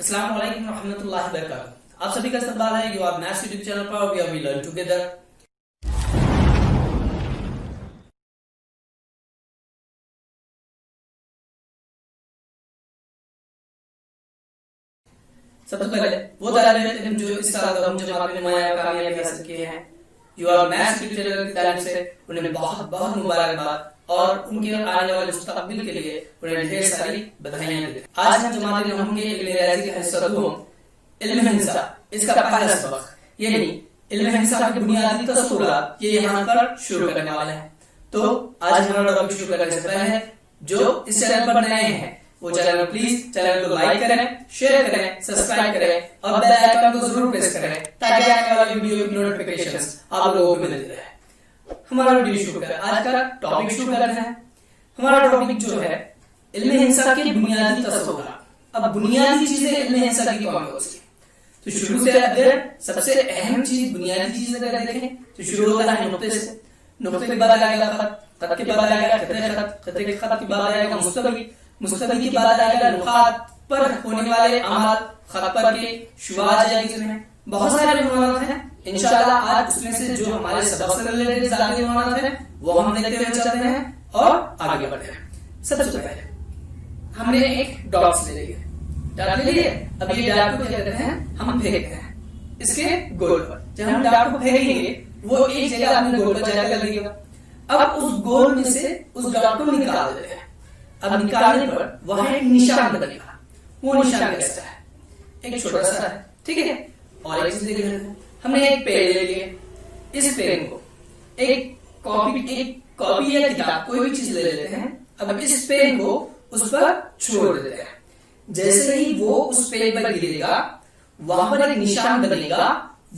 السلام علیکم ورحمۃ اللہ وبرکاتہ. آپ سبھی کا استقبال ہے you are maths YouTube channel پر. We learn together. سب سے پہلے وہ طالب علم جو اس سال دسویں جماعت میں نمایاں کامیابی حاصل کیے ہیں, U are maths YouTube channel کی جانب سے انہیں بہت بہت مبارکباد اور ان کے آنے والے مستقبل کے لیے انہیں ڈھیر ساری بدھائیاں دیتے ہیں. آج ہم جماعت نحو کے علم ریاضی کے حصہ علم ہندسہ اس کا پہلا سبق یعنی علم ہندسہ کے بنیادی تصورات یہ یہاں پر شروع کرنے والے ہیں. تو آج ہمارا ٹاپک شروع کرنے سے پہلے جو اس چینل پر نئے ہیں وہ چینل پلیز چینل کو لائک کریں, شیئر کریں, سبسکرائب کریں اور بیل آئیکن کو ضرور پریس کریں تاکہ آنے والی ویڈیو کی نوٹیفیکیشنز آپ لوگوں کو ملتی رہے. ہمارا ویڈیو شروع کریں. آج کا ٹاپک شروع کرتے ہیں. ہمارا ٹاپک جو ہے علم ہندسہ کے بنیادی تصورات. اب بنیادی چیزیں علم ہندسہ کی کون کون سی؟ تو شروع سے اگر سب سے اہم چیز بنیادی چیز اگر دیکھیں تو شروع ہوتا ہے نقطے سے. نقطے کے بعد آئے گا خط, خط کے بعد آئے گا خط, خط کے خط کے بعد آئے گا مستوی, مستوی کے بعد آئے گا نقاط پر ہونے والے اعمال, خط پر کے شعاع آ جائے گی. اس میں بہت سارے عنوانات ہیں. انشاءاللہ آج اس میں سے جو ہمارے سبق سے ریلیٹڈ زیادہ عنوانات ہیں وہ ہم دیکھتے ہوئے چلتے ہیں اور آگے بڑھتے ہیں. سب سے پہلے ہم نے ایک ڈاٹس لے لیے. ڈاٹ لے لیے. اب یہ ڈاٹ کو کیا کرتے ہیں ہم پھینکتے ہیں اس کے گول پر. جب ہم ڈاٹ کو پھینکیں گے وہ ایک جگہ اپنے گول پر جا کر لگے گا. اب اس گول میں سے اس ڈاٹ کو نکال دیتے ہیں. اب نکالنے پر وہاں ایک نشان بنے گا. وہ نشان کیسا ہے؟ ایک چھوٹا سا ہے, ٹھیک ہے. اور ایک چیز دیکھ لیتے ہیں. ہم نے ایک پین لے لیا. اس پین کو ایک کاپی یا کتاب کوئی بھی چیز لے لیتے ہیں. اب اس پین کو اس پر چھوڑ دیتے ہیں. جیسے ہی وہ اس پین پر گرے گا وہاں پر ایک نشان بنے گا.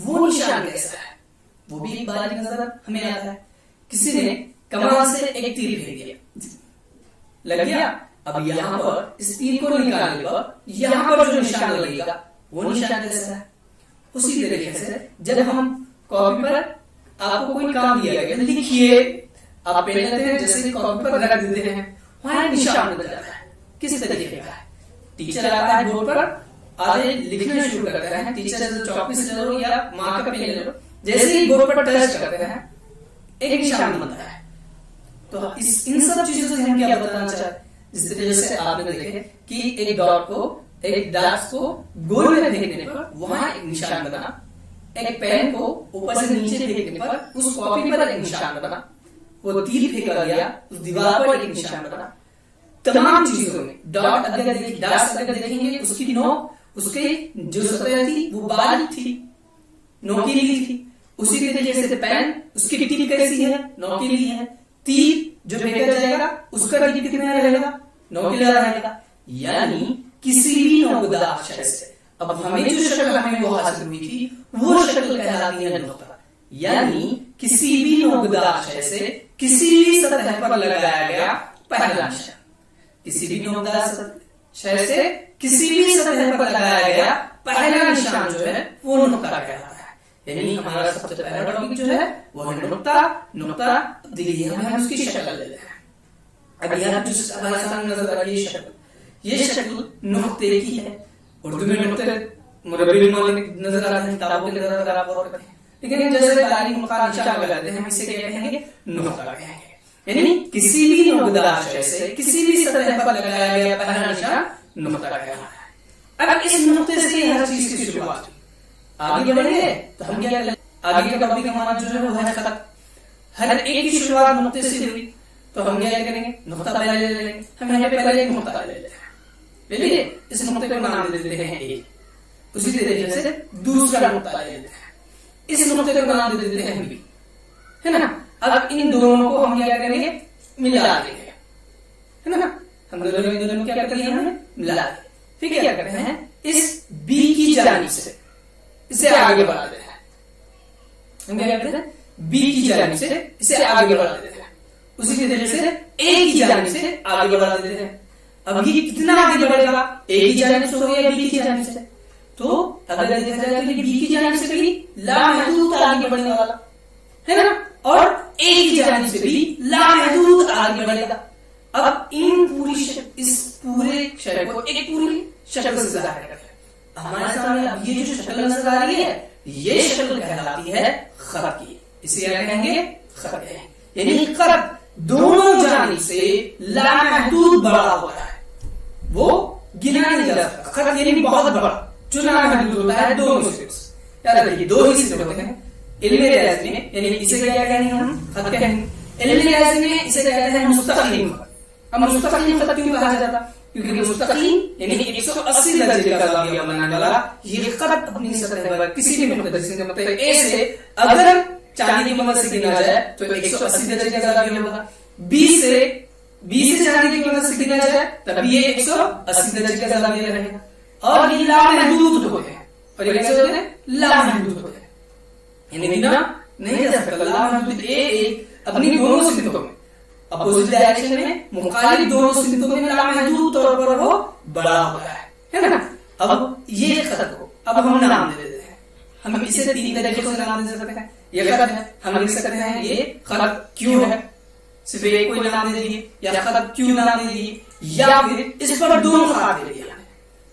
وہ نشان کیسا ہے وہ بھی ایک باریک نظر ہمیں آتا ہے. کسی نے کمان سے ایک تیر پھینک دیا, لگ گیا. اب یہاں پر اس تیر کو نکالنے پر یہاں پر جو نشان لگے گا وہ نشان کیسا ہے؟ اسی طریقے سے جب ہم کاپی پر آپ کو کوئی کام دیا گیا لکھیے, آپ پین لیتے ہیں جیسے کاپی پر رکھ دیتے ہیں وہاں ایک نشان بن جاتا ہے. کس طریقے کا ہے؟ ٹیچر آتا ہے بورڈ پر, آگے لکھنا شروع کرتا ہے. ٹیچر چاک سے لو یا مارکر پین لے لو, جیسے ہی بورڈ پر ٹچ کرتے ہیں ایک نشان بنتا ہے. تو ان سب چیزوں سے ہم کیا بتانا چاہتے ہیں؟ جس طریقے سے آپ نے دیکھے کہ ایک ڈاٹ کو ایک ڈاٹ کو گول میں پھینکنے پر وہاں ایک نشان بنا, ایک پین کو اوپر سے نیچے پھینکنے پر اس کاپی پر ایک نشان بنا, وہ تیر پھینکا گیا اس دیوار پر ایک نشان بنا. تمام چیزوں میں ڈاٹ اگر دیکھیں گے اس کی نوک, اس کے جو سطح تھی وہ باریک تھی, نوکیلی تھی. اسی طریقے سے پین اس کی ٹپ کیسی ہے؟ نوکیلی ہے. تیر جو پھینکا جائے گا اس کا ٹپ کتنا رہے گا؟ نوکیلا رہے گا. یعنی کسی بھی نوکدار شے سے اب ہمیں جو شکل ہمیں وہ حاصل ہوئی تھی وہ شکل کہلاتی ہے نقطہ. یعنی کسی بھی نوکدار شے سے کسی بھی سطح پر لگایا گیا پہلا نشان. کسی بھی نوکدار شے سے کسی بھی سطح پر لگایا گیا پہلا نشان جو ہے وہ نقطہ کہلاتا ہے. یعنی ہمارا سب سے پہلا ٹاپک جو ہے وہ ہے نقطہ. نقطہ دیکھیے ہم اس کی شکل لیتے ہیں. اب یہاں جو ہمارے سامنے نظر آ رہی ہے یہ شکل نقطے کی ہے. اردو میں نقطے مربع نظر آتے ہیں کتابوں کے نظر آپ غور کریں, لیکن جیسے تعلیم مقام نشان لگاتے ہیں ہم اسے کیا کہیں گے؟ نقطہ کہیں گے. یعنی کسی بھی نوکدار شے سے کسی بھی سطح پر لگایا گیا پہلا نشان نقطہ کہلاتا ہے. اب اس نقطے سے ہر چیز کی شروعات. آگے بڑھیں گے تو ہم کیا کریں؟ آگے کا ٹاپک ہمارا جو ہے وہ ہے خط. ہر ایک کی شروعات نقطے سے ہوئی تو ہم کیا کریں گے؟ نقطہ پہلے لے لیں گے. ہم یہاں پہ پہلے ایک نقطہ لے لیتے ہیں. لے لیے اس نقطے کو نام دے دیتے ہیں اے. اسی طریقے سے دوسرا نقطہ لے لیتے ہیں, اس نقطے کو نام دے دیتے ہیں بی, ہے نا. اب ان دونوں کو ہم کیا کریں گے؟ ملا دیں گے, ہے نا. ہم دونوں کیا کرتے ہیں؟ ہمیں ملا دیں. پھر کیا کرتے ہیں؟ اس بی کی جانب سے اسے آگے بڑھا دیتے ہیں. ہم کیا کرتے ہیں؟ بی کی جانب سے اسے آگے بڑھا دیتے ہیں. اسی طریقے سے اے کی جانب سے آگے بڑھا دیتے ہیں. اب یہ کتنا آگے بڑھے گا؟ اے کی جانب سے ہو یا بی کی جانب سے؟ تو اگر دیکھا جائے تو بی کی جانب سے بھی لامحدود آگے بڑھنے والا ہے نا, اور اے کی جانب سے بھی لامحدود آگے بڑھے گا. اب ان پوری اس پورے شے کو ایک پوری شکل سے ظاہر کرتے ہیں. हमारे सामने अब ये जो शक्ल नजर आ रही है, ये शक्ल कहलाती है खत की। इसे क्या कहेंगे? खत कहेंगे। यानी खत दोनों जानिब से लामहदूद बड़ा होता है, वो गिना नहीं जा सकता। खत यानी बहुत बड़ा, जो लामहदूद होता है दोनों से। याद रखिए, दो ही चीजें होते हैं इल्मे रियाज़ी में, यानी इसे क्या कहेंगे हम? खत कहेंगे। इल्मे रियाज़ी में इसे कहते हैं मुस्तकीम खत। अब मुस्तकीम खत क्यों कहा जाता? क्योंकि मुस्तकीम यानी 180 दर्जे का जाविया बनाने वाला ये खत अपनी सतह पर किसी भी मतलब ए से अगर चांदी की मदद से गिना जाए तो 180 दर्जे का जाविया होगा। बी से चांदी की मदद से गिना जाए तब ये 180 दर्जे का जाविया रहेगा। और ये लामहदूद होते हैं, और ये कैसे होते हैं? लामहदूद होते हैं, यानी गिना नहीं जा सकता। लामहदूद ए अपनी दोनों सिमतों में, अपोजिट डायरेक्शन में, मुखालिफ दोनों सिमतों में लामहदूद तौर पर वो बड़ा होता है ना। अब ये खत को अब हम नाम दे देते हैं। हम इसे तीन तरीके से नाम दे सकते हैं। ये खत है, हम लिख सकते हैं ये खत क्यों है, सिर्फ एक कोई नाम दे दीजिए, या खत क्यों नाम दे दीजिए, या फिर इस पर दोनों खत दे दिया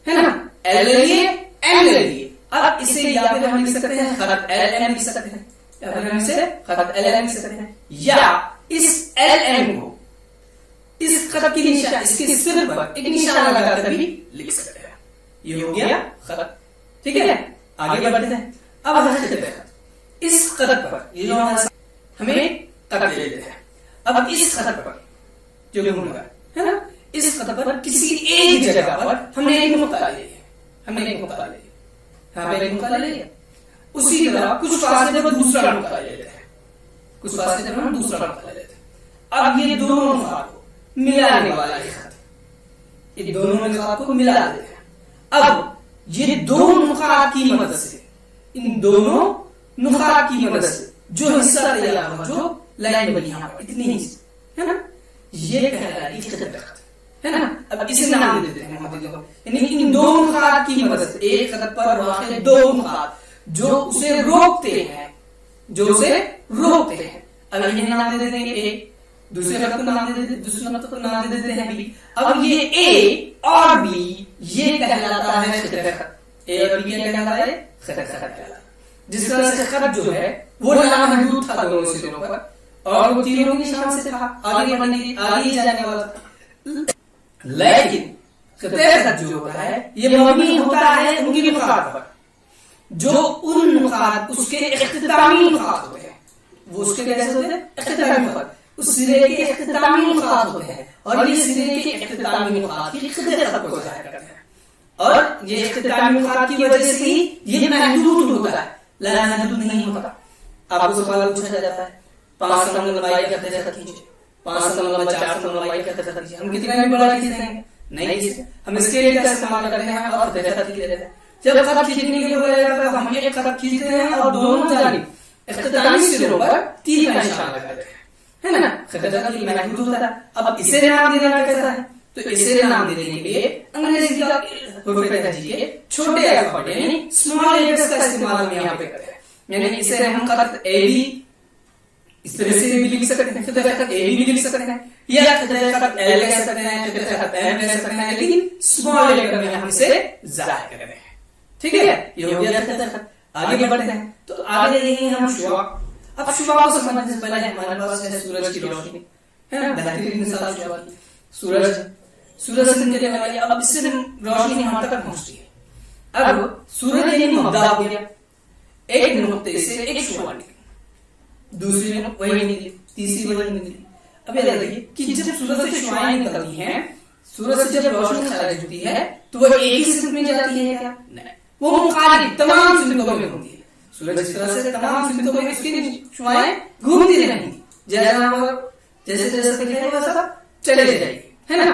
है ना, एल ले लिए, एम ले लिए। अब इसे या फिर हम लिख सकते हैं खत एल एम लिख सकते हैं, या फिर हम इसे खत एल एम लिख सकते हैं, या इस एल एम को इस खत की निशान, इसके सिर पर एक निशान लगाकर भी लिख सकते हैं। ये हो गया खत। ठीक है, आगे बढ़ते हैं। अब हम देखते हैं इस खत पर ये जो हमें खत ले लेते हैं। अब इस खत पर जो घूमगा है ना, इस खत पर किसी एक जगह पर हमने एक नुक्ता ले लिया, हमने एक नुक्ता ले लिया, यहाँ पे एक नुक्ता ले लिया। उसी तरह कुछ फासले पर दूसरा नुक्ता ले लेते हैं, कुछ फासले पर हम दूसरा नुक्ता ले लेते हैं। अब ये दोनों नुक्ता को मिलाने वाला है खत, ये दोनों नुक्ता को मिला देते हैं। अब ये दो नुकात की मदद से, इन दोनों नुकात की मदद से जो हिस्सा तैयार हुआ, जो लाइन बनी यहाँ पर इतनी ही है ना, ये कहलाती है खत है ना। अब इसे नाम दे देते हैं, यानी इन दो नुकात की मदद से एक खत पर वाक़े दो नुकात जो उसे रोकते हैं, जो उसे रोकते हैं। अब इन्हें नाम दे देते हैं ए, दूसरे खत को नाम दे देते, दूसरे खत को नाम दे देते हैं बी। अब ये ए और बी ये कहलाता है खत। ए और बी क्या कहलाता है? खत कहलाता है। जिस तरह से खत जो है वो लामहदूद था दोनों सिरों पर, और वो तीनों की निशान से था, आगे जाने वाला था। लेकिन खत जो होता है ये मबनी होता है उनकी नुकात पर, जो उन नुकात उसके इख्तितामी नुकात होते हैं, वो उसके कैसे होते हैं? इख्तितामी नुकात, उस सिरे के इख्तितामी नुकात होते हैं, और ये सिरे के इख्तितामी नुकात की खत को ज़ाहिर करते हैं। और ये इख्तितामी नुकात की वजह से ही ये महदूद होता है, लामहदूद नहीं होता। आपको सवाल पूछा जाता है 5 सम लंबाई का खत खींचे, 5 सम लंबा 4 सम लंबाई का खत खींचे, हम कितना भी बड़ा खींच देंगे? नहीं खींचते, हम स्केल का इस्तेमाल करते हैं और खत खींच लेते हैं। जब खत खींचने के लिए बोला हम एक खत खींचते हैं और दोनों जानिब इख्तितामी सिरों पर तीर का निशान लगाते हैं, है ना। खत की महदूद होता है। अब इसे नाम देना कैसा है? तो इसे नाम देने के लिए अंग्रेजी का छोटे अल्फाबेट यानी स्मॉल लेटर्स का इस्तेमाल हम यहाँ पे करते हैं। यानी इसे हम खत ए बी इस तरह से भी लिख सकते हैं, खत ए बी भी लिख सकते हैं, या खत एल कह सकते हैं, खत एम कह सकते हैं, लेकिन स्मॉल लेटर में हम इसे जाहिर कर रहे हैं। ठीक है, ये हो गया खत। आगे बढ़ते हैं, तो आगे देखेंगे हम शुआ। अब शुआ को समझने से पहले हमारे पास है सूरज की रोशनी, है ना, बेहतरीन मिसाल शुआ की। सूरज से निकलने वाली अब इससे रोशनी हम तक पहुंचती है। अब सूरज यानी मबदा हो गया, एक नुक्ते से एक शुआ निकली, दूसरी में वही निकली, तीसरी वही निकली। अब ये देखिए कि जब सूरज से शुआएं निकलती हैं, सूरज से जब रोशनी खारिज होती है तो वो एक ही सिमत में जाती है क्या? नहीं, वो मुखालिफ तमाम सिमतों में होती है। सूरज जिस तरह से तमाम सिमतों में उसकी शुआएं घूमती रहेंगी, जैसे जैसे वैसा चले जाएगी, है ना।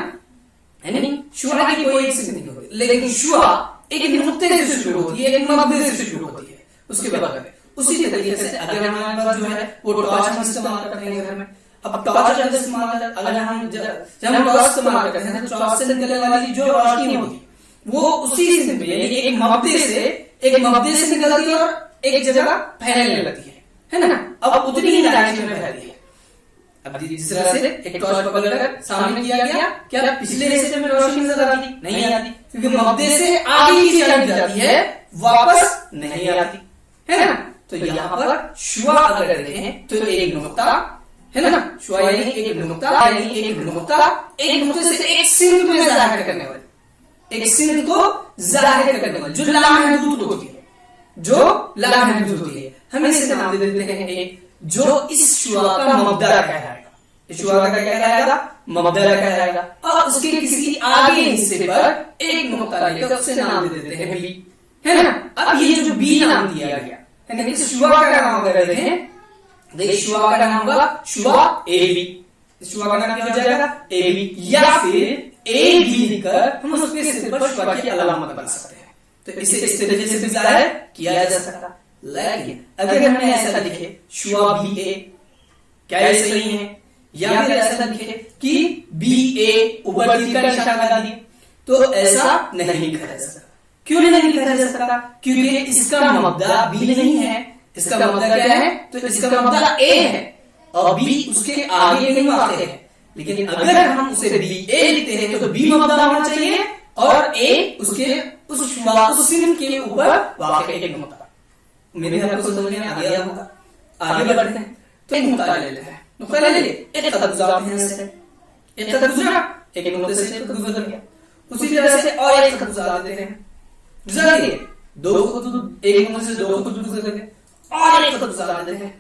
यानी शुआ की कोई एक सिमत नहीं होती, लेकिन शुआ एक नुक्ते से शुरू होती है, एक मबदे से शुरू होती है, उसके बगल में। उसी तरीके से अगर हमारे पास जो है वो टॉर्च हम इस्तेमाल करते हैं घर में। अब टॉर्च अगर इस्तेमाल अगर हम जब हम टॉर्च इस्तेमाल करते हैं तो टॉर्च से निकलने वाली जो रोशनी होती है वो उसी से यानी एक मबदे से निकलती है और एक जगह फैलने लगती है ना। अब उतनी ही डायरेक्शन में फैलती है। اب جس طرح سے ایک ٹارچ پکڑ کر سامنے کیا گیا، کیا پچھلے حصے میں روشنی نظر آتی؟ نہیں آتی، کیونکہ مبدے سے آگے کی جانب جاتی ہے، واپس نہیں آتی، ہے نا؟ تو یہاں پر شعاع اگر دیکھیں تو ایک نقطہ ہے نا، شعاع یعنی ایک نقطہ، یعنی ایک نقطے سے ایک سمت میں ظاہر کرنے والی، ایک سمت کو ظاہر کرنے والی جو لامحدود ہوتی ہے، جو لامحدود ہوتی ہے، ہم اسے نام دے دیتے ہیں ایک، جو اس شعاع کا مبدا کہلائے گا، اس شعاع کا کیا کہلائے گا؟ مبدا کہلائے گا، اور اس کے کسی آگے حصے پر ایک نقطہ لے کر اسے نام دے دیتے ہیں بی، ہے نا؟ اب یہ جو بی نام دیا گیا، یعنی اس شعاع کا نام اگر دیکھیں، دیکھیں شعاع کا نام ہوگا شعاع اے بی، اس شعاع کا نام کیا ہو جائے گا؟ اے بی، یا پھر اے بی لکھ کر ہم اس کے سر پر شعاع کی علامت بنا سکتے ہیں، تو اسے اس طریقے سے بھی ظاہر کیا جا سکتا۔ لیکن اگر ہم نے ایسا لکھے شعاع بی اے، کیا یہ صحیح ہے؟ یا پھر ایسا لکھے کہ بی اے اوپر تیر کا نشان لگا دیا، تو ایسا نہیں لکھا جا سکتا۔ کیوں نہیں لکھا جا سکتا؟ کیونکہ اس کا مبدا بی نہیں ہے، اس کا مبدا کیا ہے؟ تو اس کا مبدا اے ہے اور بی اس کے آگے نہیں واقع ہے، لیکن اگر ہم اسے بی اے لکھتے ہیں تو بی مبدا ہونا چاہیے اور اے اس کے اس سمت کے اوپر واقع ایک نقطہ۔ میرے آپ کو سمجھ میں آ گیا ہوگا، آگے بڑھتے ہیں تو ایک نقطہ لے لیتے ہیں، نقطہ لے لے ایک خط گزارتے ہیں، سے ایک خط گزارا، ایک نقطے سے ایک خط گزر گیا، اسی طرح سے اور ایک خط گزار دیتے ہیں، گزر گئے دو خطوط، ایک نقطے سے دو خطوط گزر گئے، اور ایک خط گزار دیتے ہیں،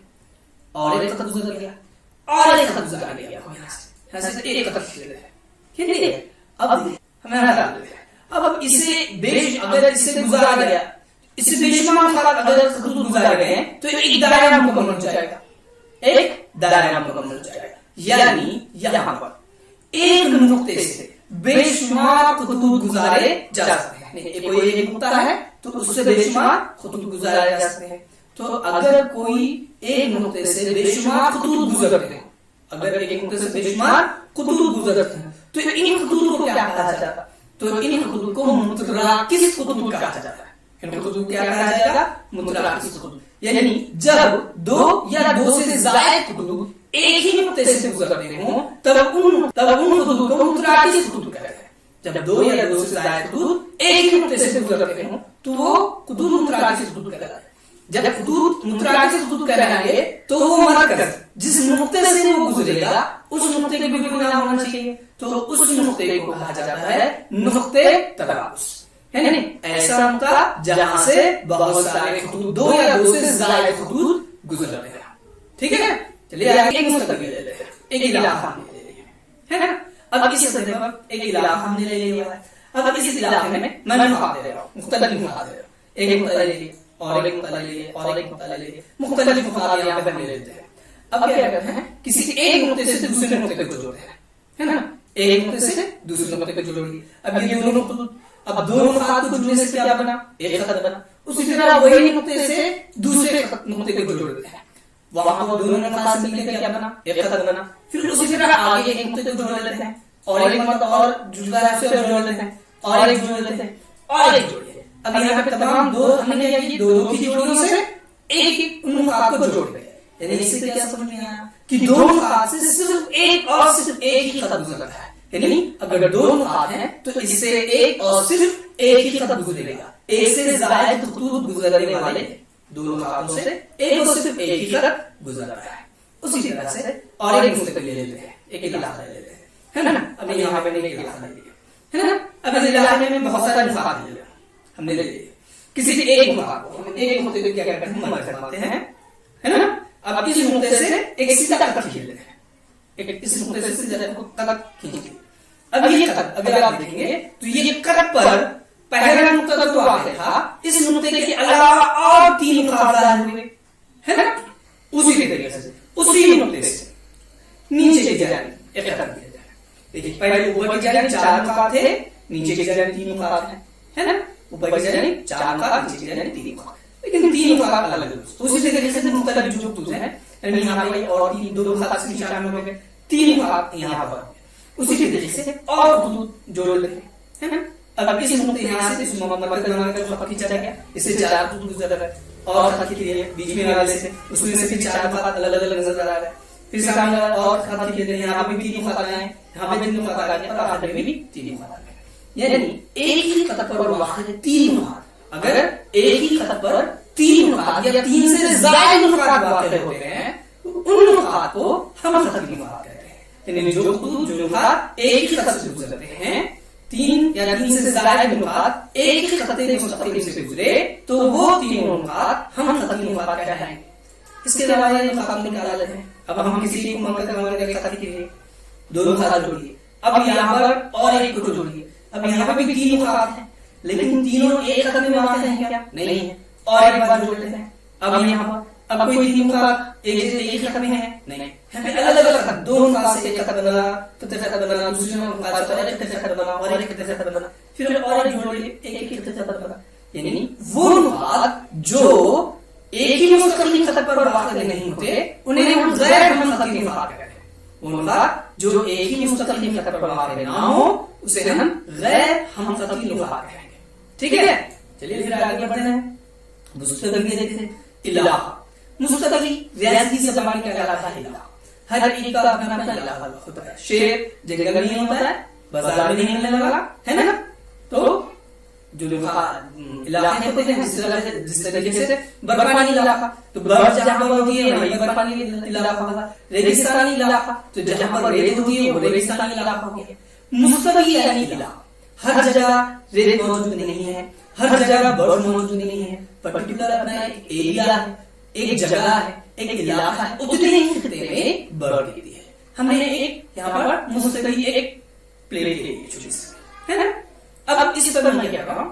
اور ایک خط گزر گیا، اور ایک خط گزار گیا، یہاں سے ایک خط کھینچ لیتے ہیں، کھینچ لیے۔ اب ہمیں ہٹا دیتے ہیں، اب اسے اگر اسے گزارا گیا، اس سے بے شمار خط اگر خطوط گزارے گئے تو ایک دائرہ مکمل ہو جائے گا، ایک دائرہ مکمل ہو جائے گا، یعنی یہاں پر ایک نقطے سے بے شمار خطوط گزارے جا سکتے ہیں، کوئی ایک نقطہ ہے تو اس سے بے شمار خطوط گزارے جا سکتے ہیں، تو اگر کوئی ایک نقطے سے بے شمار خطوط گزرتے ہیں، اگر ایک نقطے سے بے شمار خطوط گزرتے ہیں تو ان خطوط کو کیا کہا جاتا ہے؟ تو ان خطوط کو متراکز خطوط کہا جاتا ہے، ان خطوط کیا کہا جائے گا؟ متراکز خطوط، یعنی جب دو یا دو سے زائد خطوط ایک ہی نقطے سے گزرتے ہوں تب ان خطوط کو متراکز خطوط کہتے ہیں، جب دو یا دو سے زائد خطوط ایک ہی نقطے سے گزرتے ہوں تو وہ خطوط متراکز خطوط کہلاتے ہیں۔ جب خطوط متراکز خطوط کہلائیں گے تو وہ مرکز جس نقطے سے وہ گزرے گا اس نقطے کے بالکل نہ ہونا چاہیے، تو اس نقطے کو کہا جاتا ہے نقطے تقابس، یعنی ایسا نقطہ جہاں سے بہت سارے خطوط، دو یا دو سے زائد خطوط گزر رہے ہیں، ٹھیک ہے؟ چلیے آگے ایک مستقبل لے لیتے ہیں، ایک علاقہ ہم نے لے لیا ہے نا، اب اس طرح پر ایک علاقہ ہم نے لے لیا ہے، اب اس علاقے میں میں نقاط دے رہا ہوں، مختلف نقاط دے رہا ہوں، ایک نقطہ لے لیا اور ایک نقطہ لے لیا اور ایک نقطہ لے لیا، مختلف نقاط یہاں پہ ہم لے لیتے ہیں۔ اب کیا کرتے ہیں؟ کسی ایک نقطے سے دوسرے نقطے کو جوڑتے ہیں، ہے نا، ایک نقطے سے دوسرے نقطے کو جوڑ دیا، اب یہ دونوں خطوط، اب دونوں خط کو جوڑنے سے کیا بنا؟ ایک خط بنا، اسی طرح وہی نقطے سے دوسرے نقطے کو جوڑتے ہیں، وہاں وہ دونوں خط سے مل کے کیا بنا؟ ایک خط بنا، پھر اسی طرح آگے ایک نقطے کو جوڑ لیتے ہیں اور ایک مرتبہ اور جڑا ہے اسے جوڑ لیتے ہیں اور ایک جوڑ لیتے ہیں اور ایک جوڑ لیتے ہیں۔ اب یہاں پہ تمام دو ہم نے کیا کی؟ دو کی جوڑیوں سے ایک ہی ان خط کو جوڑ دیا، یعنی اس سے کیا سمجھ میں آیا کہ دونوں خط سے صرف ایک اور صرف ایک ہی خط گزرتا ہے، یعنی اگر دو نقاط ہیں تو اس سے ایک اور صرف ایک ہی خط گزرے گا، ایک سے زائد خطوط گزرنے والے دو نقاطوں سے ایک اور صرف ایک ہی خط گزر رہا ہے۔ اسی طرح سے اور ایک مستقل لے لیتے ہیں، ایک علاقہ لے لیتے ہیں، ہے نا، اب یہاں پہ ایک علاقہ لے لیا ہے نا، اب اس علاقے میں بہت سارے نقاط لے لیا ہم نے، لے لیے کسی بھی ایک نقاط کو ہم ایک نقطے کو کیا کرتے ہیں؟ مرکز کرتے ہیں، ہے نا، اب اس نقطے سے ایک سیدھا خط کھینچ لیتے ہیں، ایک اس نقطے سے سیدھا خط کھینچ لیتے ہیں۔ اب یہ خط اگر آپ دیکھیں گے تو یہ خط پر پہلا نقطہ جو واقع تھا اس نقطے کے علاوہ اور تین نقاط ظاہر ہوئے، ہے نا، اسی طریقے سے اسی نقطے سے نیچے کی جانب ایک خط دیا جائے، دیکھیے پہلے اوپر کی جانب چار نقاط تھے، نیچے کی جانب تین نقاط ہیں، ہے نا، اوپر کی جانب چار نقاط، نیچے کی جانب تین نقاط، لیکن تین نقاط الگ الگ، اسی طریقے سے مختلف جو خطوط ہیں، یعنی یہاں پہ اور تین دو نقاط سے شامل ہو گئے، تین نقاط یہاں پر، اسی طریقے سے اور خطوط جوڑ لیتے ہیں، ہے نا، اب اس نقطے یہاں سے اس مرکز بنا کر خط کھینچا گیا، اس سے چار خطوط گزر رہا ہے اور خط کے لیے بیچ میں والے سے اس میں سے چار نقاط الگ الگ نظر آ رہا ہے، फिर सामने और खत लिख देते हैं, यहाँ पे भी 3 नुकात लगाए, यहाँ पे 3 नुकात लगाए और आखिर में भी 3 नुकात लगाए। यानी एक ही खत पर वाहिद 3 नुकात, अगर एक ही खत पर 3 नुकात या 3 से ज्यादा नुकात वाक़े होते हैं तो उन नुकात को हम खती नुकात कहते हैं। यानी जो नुकात एक ही खत से गुजरते हैं, 3 या 3 से ज्यादा नुकात एक ही खत मुस्तकीम से गुजरे तो वो 3 नुकात हम खती नुकात कहलाएंगे। इसके अलावा ये नुकात निकाल लेते हैं। अब हम किसी को मंगल खत लिखिए, 2 नुकात जोड़िए, अब यहाँ पर और एक को जोड़िए, अब यहाँ पे भी 3 नुकात हैं, लेकिन तीनों एक खत में वाक़े हैं क्या? नहीं है। और एक बार जोड़ लेते हैं, अब यहाँ पर अब कोई 3 नुकात एक ही खत में है? नहीं। अलग अलग खत, 2 नुकात से एक खत बना, तो खत बना, दूसरे नुकात से एक खत बना और एक खत बना, फिर और एक जोड़ लिए, एक खत बना। यानी वो नुकात जो एक ही मुस्तकिल खत पर वाक़े नहीं होते उन्हें हम गैर मुस्तकिल नुकात कहते हैं। वो नुकात जो एक ही मुस्तकिल खत पर वाक़े ना हो उसे हम गैर मुस्तकिल नुकात कहेंगे। ठीक है, चलिए फिर आगे बढ़ते हैं। मुस्तकिल देखते हैं, इलाहा। मुस्तकिल रियाजी ज़बान का कहलाता है इलाहा। हर एक का अपना अपना इलाहा होता है। शेर जंगल में नहीं होता है, बाजार में नहीं मिलने वाला है ना, तो जो इलाके होते हैं जिस तरीके से बर्फानी इलाका, तो बर्फ जहाँ पर होती है वही बर्फानी इलाका होगा। रेगिस्तानी इलाका, तो जहाँ पर रेत होती है वो रेगिस्तानी इलाका हो गया। मुस्तकिल यानी इलाका, हर जगह रेत मौजूद नहीं है, हर जगह बर्फ मौजूद नहीं है, पर्टिकुलर अपना एक एरिया है, एक जगह है, एक इलाका है, उतने ही खित्ते में बर्फ गिरती है। हमने एक यहाँ पर मुस्तकिल एक प्लेट ले ली छोटी सी, है ना। अब इस पर मैं क्या करूं,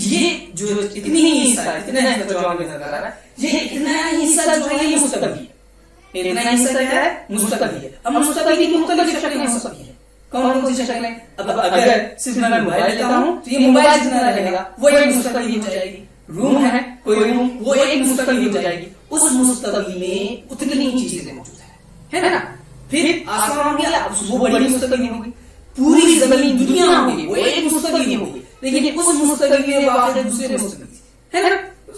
ये जो इतनी ही हिस्सा इतना हिस्सा जो हमें नजर आ रहा है, ये इतना हिस्सा जो है ये मुस्तकिल है। इतना हिस्सा क्या है? मुस्तकिल है। अब मुस्तकिल की मुख्तलिफ शक्लें हो सकती हैं। कौन कौन सी शक्लें? अब अगर सिर्फ मैं मोबाइल लेता हूं तो ये मोबाइल जितना रहेगा वो एक मुस्तकिल हो जाएगी। रूम है कोई रूम, वो एक मुस्तकिल हो जाएगी। उस मुस्तकिल में उतनी ही चीजें मौजूद है ना। फिर आसमान गया, वो बड़ी मुस्तकिल होगी। पूरी जमीन दुनिया होगी, वो एक मुस्तकिल होगी, लेकिन उस मुस्तकिल में वाक़े दूसरे मुस्तकिल है ना,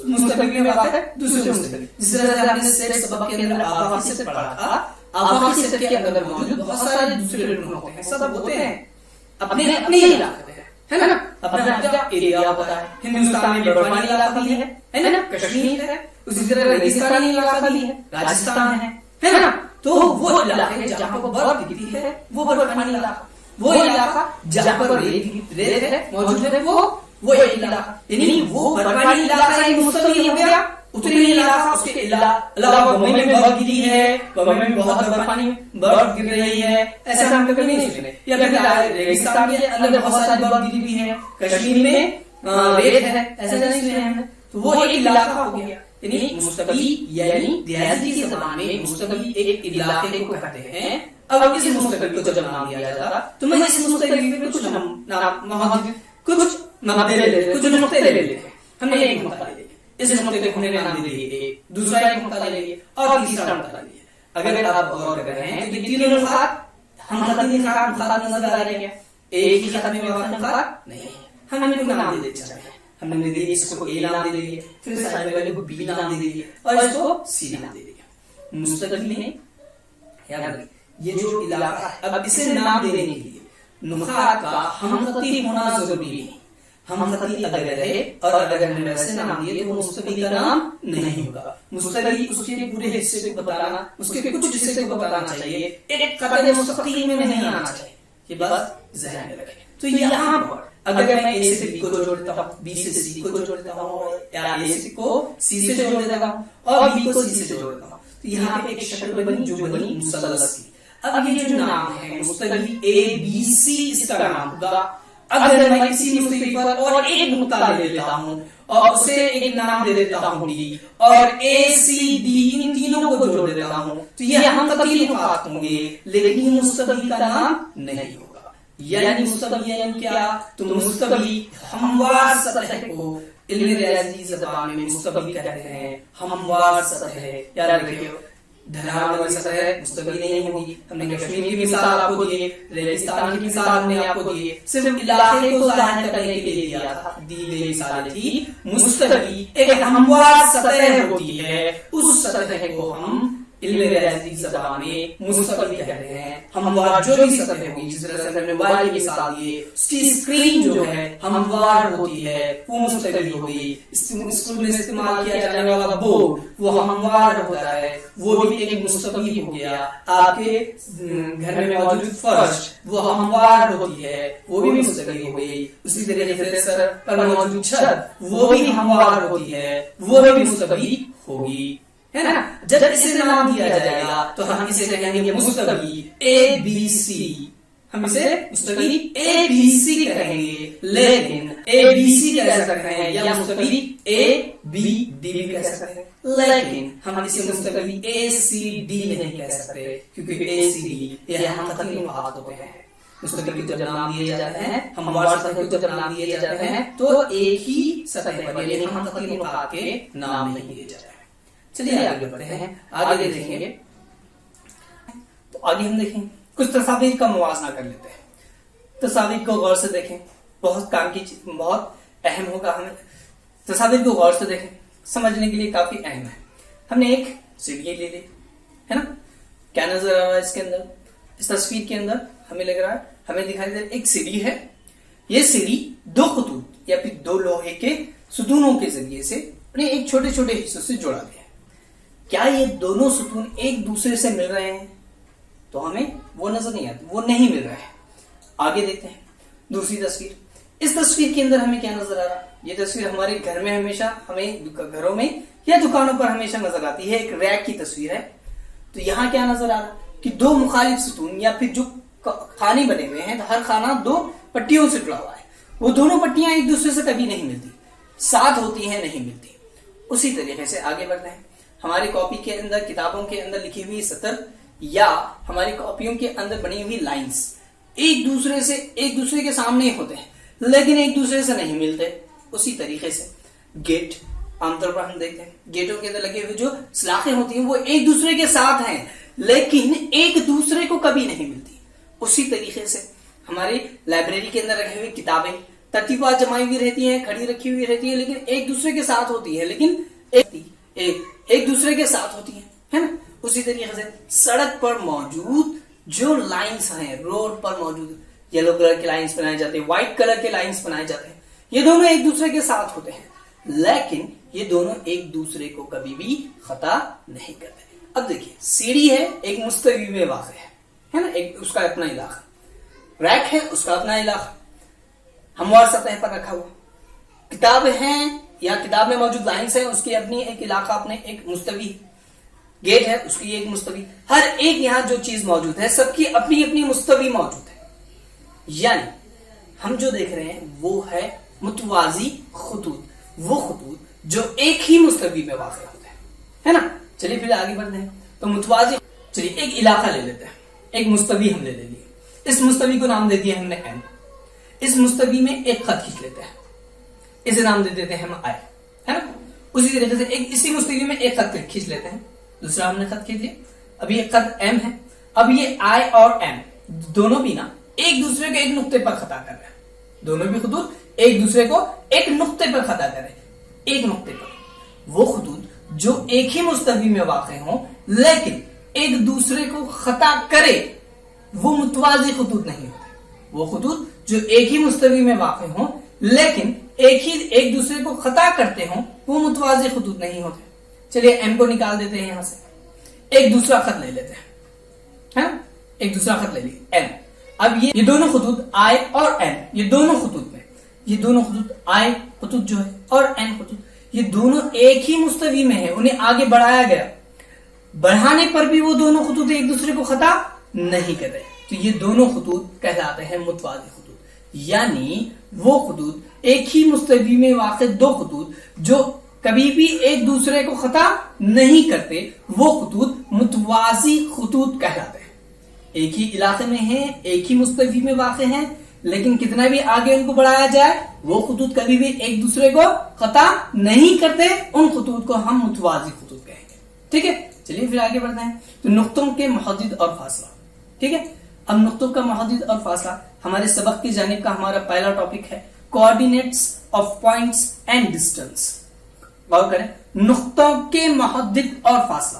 मुस्तकिल में वाक़े दूसरे मुस्तकिल। जिस तरह से आपने सेट सबक के अंदर आफाकी सेट पढ़ा था, आफाकी सेट के अंदर मौजूद बहुत सारे दूसरे रूम होते हैं, सब होते हैं अपने अपने इलाके में, है ना। अपना अपना एरिया होता है। हिंदुस्तान में बर्फानी इलाका भी है ना, कश्मीर है, उसी तरह रेगिस्तानी इलाका भी है, राजस्थान है ना। तो वो इलाके जहाँ पर बर्फ गिरती है वो बर्फानी इलाका, वो इलाका जहाँ पर रेत है मौजूद है वो एक इलाका। यानी वो बर्फानी इलाका एक मुस्तकिल हो गया, उतनी ही इलाका उसके अलावा बम्बई में बर्फ गिरी है, बम्बई में बहुत बर्फानी बर्फ गिर रही है, ऐसा हम कभी नहीं सुने। या फिर रेगिस्तान के अंदर बहुत सारी बर्फ गिरी हुई है, कश्मीर में रेत है, ऐसा नहीं सुने हमने। तो वो एक इलाका हो गया। यानी मुस्तकिल यानी रियाजी की ज़बान में मुस्तकिल एक इलाके को कहते हैं। अब इस मुस्तकिल को जब नाम दिया जाता तो मैं इस मुस्तकिल में कुछ कुछ नुक्ते ले लेते। हमने एक नुक्ता ले लिया, इस नुक्ते को हमने नाम दे दिए, दूसरा एक नुक्ता ले लिया और तीसरा नुक्ता ले लिया। अगर आप गौर कर रहे हैं तो ये तीनों नुकात हम नुकात नजर आ रहे हैं। एक ही खत में वाक़े नुकात नहीं, हमने इनको नाम दे दिया। हमने दे दिया, इसको ए नाम दे दिया, फिर सामने वाले को बी नाम दे दिया और इसको सी नाम दे दिया। मुस्तकिल में याद रखिए ये जो इलाका है, अब इसे नाम देने के लिए नुकात का हमखती होना जरूरी है। हमखती अगर रहे और अगर हमने वैसे नाम दिए तो मुस्तकिल का नाम नहीं होगा। मुस्तकिल उसके पूरे हिस्से को बताना, उसके कुछ हिस्से को बताना चाहिए, एक खत मुस्तकिल में नहीं आना चाहिए। ये बात ज़हन में रखें। तो यहाँ पर अगर मैं ए से बी को जोड़ता हूँ, बी से सी को जोड़ता हूँ, या ए को सी से जोड़ देता हूँ और बी को सी से जोड़ता हूँ, तो यहाँ पे एक शक्ल बनी जो बनी मुसल्लस की। अब ये जो नाम है मुस्तकिल ए बी सी, इसका नाम होगा। अगर मैं किसी मुस्तकिल पर और एक नुक्ता ले लेता हूँ और उसे एक नाम दे देता हूँ डी, और ए सी डी इन तीनों को जोड़ देता हूँ तो ये हमखती नुकात होंगे, लेकिन मुस्तकिल का नाम नहीं होगा। यानी मुस्तकिल यानी क्या? तो मुस्तकिल हमवार सतह को इल्म रियाजी ज़बान में मुस्तकिल कहते हैं। हमवार सतह है, याद रखिए, ढलान वाली सतह मुस्तकिल नहीं होगी। हमने कश्मीर की मिसाल आपको दी, रेगिस्तान की मिसाल हमने आपको दी, सिर्फ इलाके को ज़ाहिर करने के लिए दिया था। दी गई मिसाल थी मुस्तकिल एक हमवार सतह होती है, उस सतह को हम علم ریاضی کی زبان میں مستوی کہتے ہیں. ہموار جو بھی سطح ہوگی، جس طرح سے ہم نے موبائل کی مثال دی، اس کی اسکرین جو ہے ہموار ہوتی ہے وہ مستوی ہوگی. اسکول میں استعمال کیا جانے والا بورڈ وہ ہموار ہوتا ہے، وہ بھی ایک مستوی ہو گیا. آپ کے گھر میں موجود فرش وہ ہموار ہوتی ہے، وہ بھی مستوی ہو گئی. اسی طریقے سے سر پر موجود چھت وہ بھی ہموار ہوتی ہے، وہ بھی مستوی ہوگی، ہے نا. جب اسے نام دیا جائے گا تو ہم اسے کہیں گے مستوی اے بی سی. ہم اسے مستوی اے بی سی کہیں گے، لیکن اے بی سی کہہ سکتے ہیں یا مستوی اے بی ڈی بھی کہہ سکتے ہیں، لیکن ہم اسے مستوی اے سی ڈی نہیں کہہ سکتے، کیونکہ اے سی ڈی یہ ہم خطی نقاط ہوتے ہیں. مستوی کو جب نام دیے جاتے ہیں، ہموار سطح کو جب نام دیے جاتے ہیں تو ایک ہی سطح پر یعنی ہم خطی نقاط کے نام نہیں دیے جاتے ہیں. چلیے آگے بڑھتے ہیں، آگے دیکھیں گے. تو آگے ہم دیکھیں کچھ تصاویر کا موازنہ کر لیتے ہیں. تصاویر کو غور سے دیکھیں، بہت کام کی چیز، بہت اہم ہوگا. ہمیں تصاویر کو غور سے دیکھیں، سمجھنے کے لیے کافی اہم ہے. ہم نے ایک سیڑھی لے لی ہے نا. کیا نظر آ رہا ہے اس کے اندر؟ اس تصویر کے اندر ہمیں لگ رہا ہے، ہمیں دکھائی دے رہا ہے ایک سیڑھی ہے. یہ سیڑھی دو خطوط یا پھر دو لوہے کے ستونوں کے ذریعے سے اپنے ایک چھوٹے چھوٹے حصوں سے جوڑا گیا ہے. کیا یہ دونوں ستون ایک دوسرے سے مل رہے ہیں؟ تو ہمیں وہ نظر نہیں آتی، وہ نہیں مل رہا ہے. آگے دیکھتے ہیں دوسری تصویر. اس تصویر کے اندر ہمیں کیا نظر آ رہا ہے؟ یہ تصویر ہمارے گھر میں ہمیشہ، ہمیں گھروں میں یا دکانوں پر ہمیشہ نظر آتی ہے. ایک ریک کی تصویر ہے. تو یہاں کیا نظر آ رہا ہے کہ دو مخالف ستون یا پھر جو خانے بنے ہوئے ہیں، ہر خانہ دو پٹیوں سے جڑا ہوا ہے. وہ دونوں پٹیاں ایک دوسرے سے کبھی نہیں ملتی، ساتھ ہوتی ہیں نہیں ملتی. اسی طریقے سے آگے بڑھتے ہیں. ہماری کاپی کے اندر، کتابوں کے اندر لکھی ہوئی سطر یا ہماری کاپیوں کے اندر بنی ہوئی لائنز ایک دوسرے کے سامنے ہوتے ہیں لیکن ایک دوسرے سے نہیں ملتے. اسی طریقے سے گیٹ عام طور پر ہم دیکھتے ہیں، گیٹوں کے اندر لگے ہوئے جو سلاخیں ہوتی ہیں وہ ایک دوسرے کے ساتھ ہیں لیکن ایک دوسرے کو کبھی نہیں ملتی. اسی طریقے سے ہماری لائبریری کے اندر رکھی ہوئی کتابیں ترتیبات جمائی ہوئی رہتی ہیں، کھڑی رکھی ہوئی رہتی ہیں، لیکن ایک دوسرے کے ساتھ ہوتی ہے، لیکن ایک دوسرے کے ساتھ ہوتی ہیں، ہے نا. اسی طریقے سے سڑک پر موجود جو لائنز ہیں، روڈ پر موجود یلو کلر کے لائنز بنائے جاتے ہیں، وائٹ کلر کے لائنز بنائے جاتے ہیں، یہ دونوں ایک دوسرے کے ساتھ ہوتے ہیں لیکن یہ دونوں ایک دوسرے کو کبھی بھی خطا نہیں کرتے. اب دیکھیے سیڑھی ہے، ایک مستوی میں واقع ہے نا، ایک اس کا اپنا علاقہ. ریک ہے، اس کا اپنا علاقہ، ہموار سطح پر رکھا ہوا. کتاب ہیں یا کتاب میں موجود لائنز ہیں، اس کی اپنی ایک علاقہ، اپنے ایک مستوی. گیٹ ہے، اس کی ایک مستوی. ہر ایک یہاں جو چیز موجود ہے سب کی اپنی اپنی مستوی موجود ہے. یعنی ہم جو دیکھ رہے ہیں وہ ہے متوازی خطوط، وہ خطوط جو ایک ہی مستوی میں واقع ہوتے ہیں، ہے نا. چلیے پھر آگے بڑھتے ہیں. تو متوازی، چلیے ایک علاقہ لے لیتے ہیں، ایک مستوی ہم لے لیتے ہیں. اس مستوی کو نام دے دیا ہم نے این. اس مستوی میں ایک خط کھینچ لیتے ہیں، اسے نام دے دیتے ہیں ہم آئی، ہے نا. اسی طریقے سے اسی مستوی میں ایک خط کھینچ لیتے ہیں، دوسرا ہم نے خط کھینچ لیا. اب یہ خط ایم ہے. اب یہ آئی اور ایم دونوں بھی نا ایک دوسرے کو ایک نقطے پر خطا کر رہے ہیں. دونوں بھی خطوط ایک دوسرے کو ایک نقطے پر خطا کر رہے ہیں. ایک نقطے پر. وہ خطوط جو ایک ہی مستوی میں واقع ہوں لیکن ایک دوسرے کو خطا کرے وہ متوازی خطوط نہیں ہوتے. وہ خطوط جو ایک ہی مستوی میں واقع ہوں لیکن ایک دوسرے کو خطا کرتے ہوں وہ متوازی خطوط نہیں ہوتے. چلیے ایم کو نکال دیتے ہیں یہاں سے. ایک دوسرا خط لے لیتے ہیں، ایک دوسرا خط لے لیے ایم. اب یہ دونوں خطوط آئی اور این، یہ دونوں خطوط میں، یہ دونوں خطوط آئی خطوط جو ہے اور این خطوط، یہ دونوں ایک ہی مستوی میں ہے. انہیں آگے بڑھایا گیا، بڑھانے پر بھی وہ دونوں خطوط ایک دوسرے کو خطا نہیں کر رہے. تو یہ دونوں خطوط کہلاتے ہیں متوازی خطوط. یعنی وہ خطوط ایک ہی مستوی میں واقع دو خطوط جو کبھی بھی ایک دوسرے کو خطا نہیں کرتے وہ خطوط متوازی خطوط کہلاتے ہیں. ایک ہی علاقے میں ہیں، ایک ہی مستوی میں واقع ہیں لیکن کتنا بھی آگے ان کو بڑھایا جائے وہ خطوط کبھی بھی ایک دوسرے کو خطا نہیں کرتے. ان خطوط کو ہم متوازی خطوط کہیں گے. ٹھیک ہے. چلیے پھر آگے بڑھتے ہیں. تو نقطوں کے محدد اور فاصلہ. ٹھیک ہے. اب نقطوں کا محدد اور فاصلہ ہمارے سبق کی جانب کا ہمارا پہلا ٹاپک ہے، coordinates of points and distance. غور کریں، نقطوں کے محدد اور فاصلہ.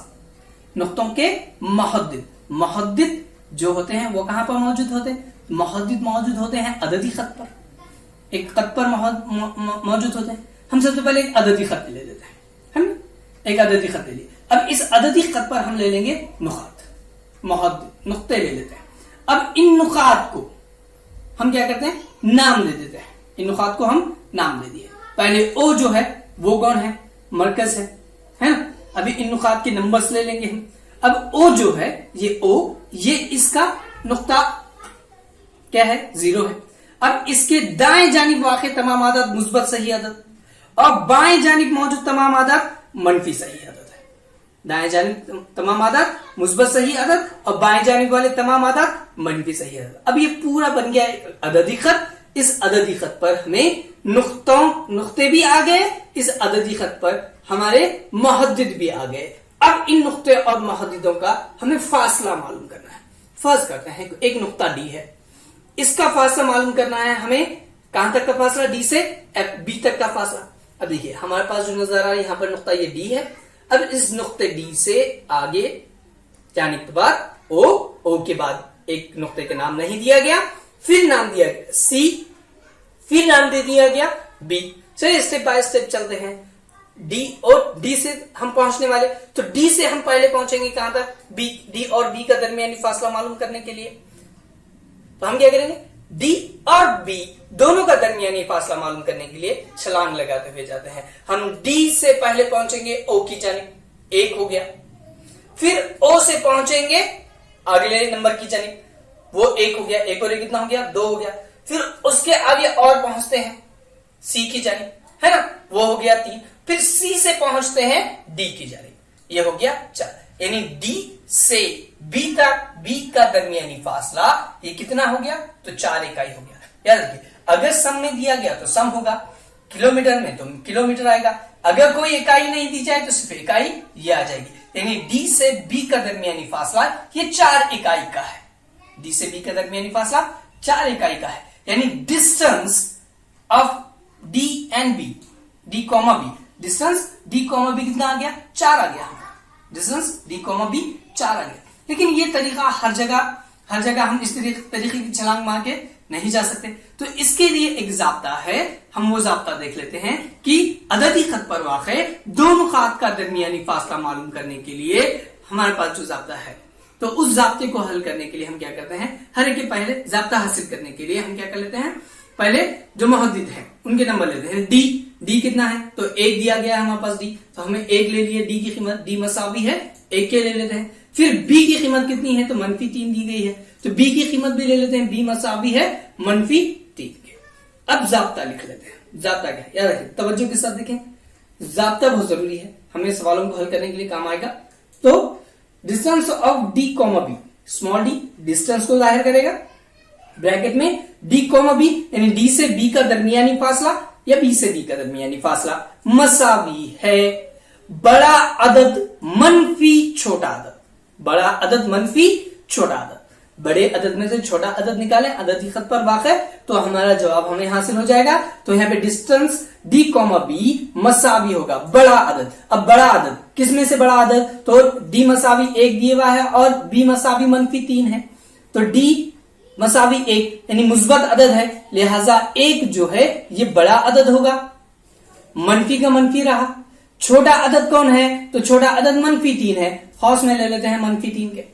नुक्तों के मुहद्दिद। मुहद्दिद जो होते हैं वो कहां पर मौजूद होते हैं? मुहद्दिद मौजूद होते हैं अददी खत पर, एक खत पर मौजूद होते हैं। हम सबसे पहले एक अददी खत ले लेते हैं, हम एक अददी खत ले लिए। अब इस अददी खत पर हम ले लेंगे नुकात, मुहद्दिद नुक्ते ले लेते हैं। अब इन नुकात को हम क्या करते हैं? नाम दे देते हैं। इन नुकात को हम नाम दे दिए। पहले ओ जो है वो कौन है? मरकज है ना। अभी इन नुकात के नंबर्स ले लेंगे हम। अब ओ जो है ये ओ, ये इसका नुक्ता क्या है? 0 है। अब इसके दाएं जानिब वाक़े तमाम आदत मुस्बत सही आदत और बाएं जानिब मौजूद तमाम आदत मनफी सही आदत है। दाएं जानिब तमाम आदत मुस्बत सही आदत और बाएं जानिब वाले तमाम आदत मनफी सही आदत। अब ये पूरा बन गया एक अददी खत। इस अददी खत पर हमें नुक्ते भी आ गए, इस अददी खत पर हमारे मुहद्दिद भी आ गए। अब इन नुक्ते और मुहद्दिदों का हमें फासला मालूम करना है। फर्ज करते हैं एक नुक्ता डी है, इसका फासला मालूम करना है हमें। कहां तक का फासला? डी से बी तक का फासला। अब देखिए हमारे पास जो नजर आ रहा है यहां पर नुक्ता ये डी है। अब इस नुक्ते डी से आगे जाने के बाद ओ के बाद एक नुक्ते का नाम नहीं दिया गया, फिर नाम दिया गया सी, फिर नाम दे दिया गया बी। चलिए स्टेप बाय स्टेप चलते हैं। डी और डी से हम पहुंचने वाले, तो डी से हम पहले पहुंचेंगे कहां तक? बी। डी और बी का दरमियानी फासला मालूम करने के लिए तो हम क्या करेंगे? डी और बी दोनों का दरमियानी फासला मालूम करने के लिए छलांग लगाते हुए जाते हैं। हम डी से पहले पहुंचेंगे ओ की जानिब, 1 हो गया। फिर ओ से पहुंचेंगे अगले नंबर की जानिब, वो 1 हो गया। 1 और 1 कितना हो गया? 2 हो गया। फिर उसके आगे और पहुंचते हैं सी की जानिब, है ना, वो हो गया 3। फिर सी से पहुंचते हैं डी की जानिब, ये हो गया 4। यानी डी से बी तक बी का दरमियानी फासला ये कितना हो गया? तो 4 इकाई हो गया। याद रखिए अगर सम में दिया गया तो सम होगा, किलोमीटर में तो किलोमीटर आएगा। अगर कोई इकाई नहीं दी जाए तो सिर्फ इकाई ये आ जाएगी। यानी डी से बी का दरमियानी फासला ये 4 इकाई का है। डी से बी का दरमियानी फासला 4 इकाई का है। यानी distance of D and B, D comma B, distance D comma B कितना आ गया? 4 आ गया। डिस्टेंस डी कॉमा बी 4 आ गया। लेकिन ये तरीका हर जगह हम इस तरीके की छलांग मार के नहीं जा सकते, तो इसके लिए एक जाब्ता है। हम वो जाब्ता देख लेते हैं कि अददी खत पर वाक़े दो नुकात का दरमियानी फासला मालूम करने के लिए हमारे पास जो जाब्ता है, तो उस जाब्ते को हल करने के लिए हम क्या करते हैं? हर एक के पहले जाब्ता हासिल करने के लिए हम क्या कर लेते हैं? पहले जो मुहद्दिद है उनके नंबर लेते हैं। डी कितना है? तो 1 दिया गया है हमारे पास डी, तो हमें 1 ले लिए। डी की कीमत डी मसावी है 1 के ले लेते हैं। फिर बी की कीमत कितनी है? तो -3 दी गई है, तो बी की कीमत भी ले लेते हैं। बी मसावी है -3 के। अब जाब्ता लिख लेते हैं। जाब्ता क्या है? याद रखिए, तवज्जो के साथ देखें, जाब्ता बहुत जरूरी है, हमें सवालों को हल करने के लिए काम आएगा। तो distance of D comma B, small D distance को जाहिर करेगा, ब्रैकेट में डी कॉमा बी यानी डी से बी का दरमियानी फासला या बी से डी का दरमियानी फासला मसावी है बड़ा अदद मनफी छोटा अदद। बड़ा अदद मनफी छोटा अदद, बड़े अदद में से छोटा अदद निकालें अददी खत पर वाक़े, तो हमारा जवाब हमें हासिल हो जाएगा। तो यहाँ पे डिस्टेंस डी कॉमा बी मसावी होगा बड़ा अदद। अब बड़ा अदद किस में से बड़ा अदद? तो डी मसावी 1 दिए हुआ है और बी मसावी -3 है, तो डी मसावी 1 यानी मुस्बत अदद है, लिहाजा 1 जो है ये बड़ा अदद होगा। मनफी का मनफी रहा। छोटा अदद कौन है? तो छोटा अदद -3 है, खौस में ले लेते हैं -3 के।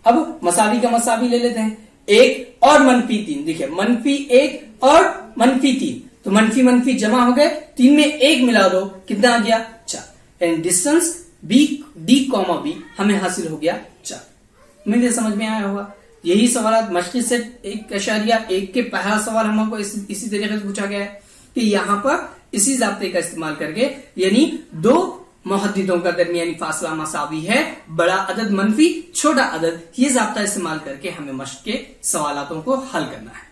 अब मसावी का मसावी ले लेते हैं, 1 और -3। देखिए -1 और -3, तो मनफी जमा हो गए, 3 में 1 मिला दो, कितना आ गया? 4। यानी distance B D comma B हमें हासिल हो गया 4। मुझे समझ में आया होगा। यही सवाल मशक़ी से 1.1 के पहला सवाल हमको इसी तरीके से पूछा गया है कि यहाँ पर इसी जाब्ते का इस्तेमाल करके, यानी 2 मुहद्दिदों का दरमियानी फासला मसावी है बड़ा अदद मनफी छोटा अदद, ये जाब्ता इस्तेमाल करके हमें मशक़ के सवालों को हल करना है।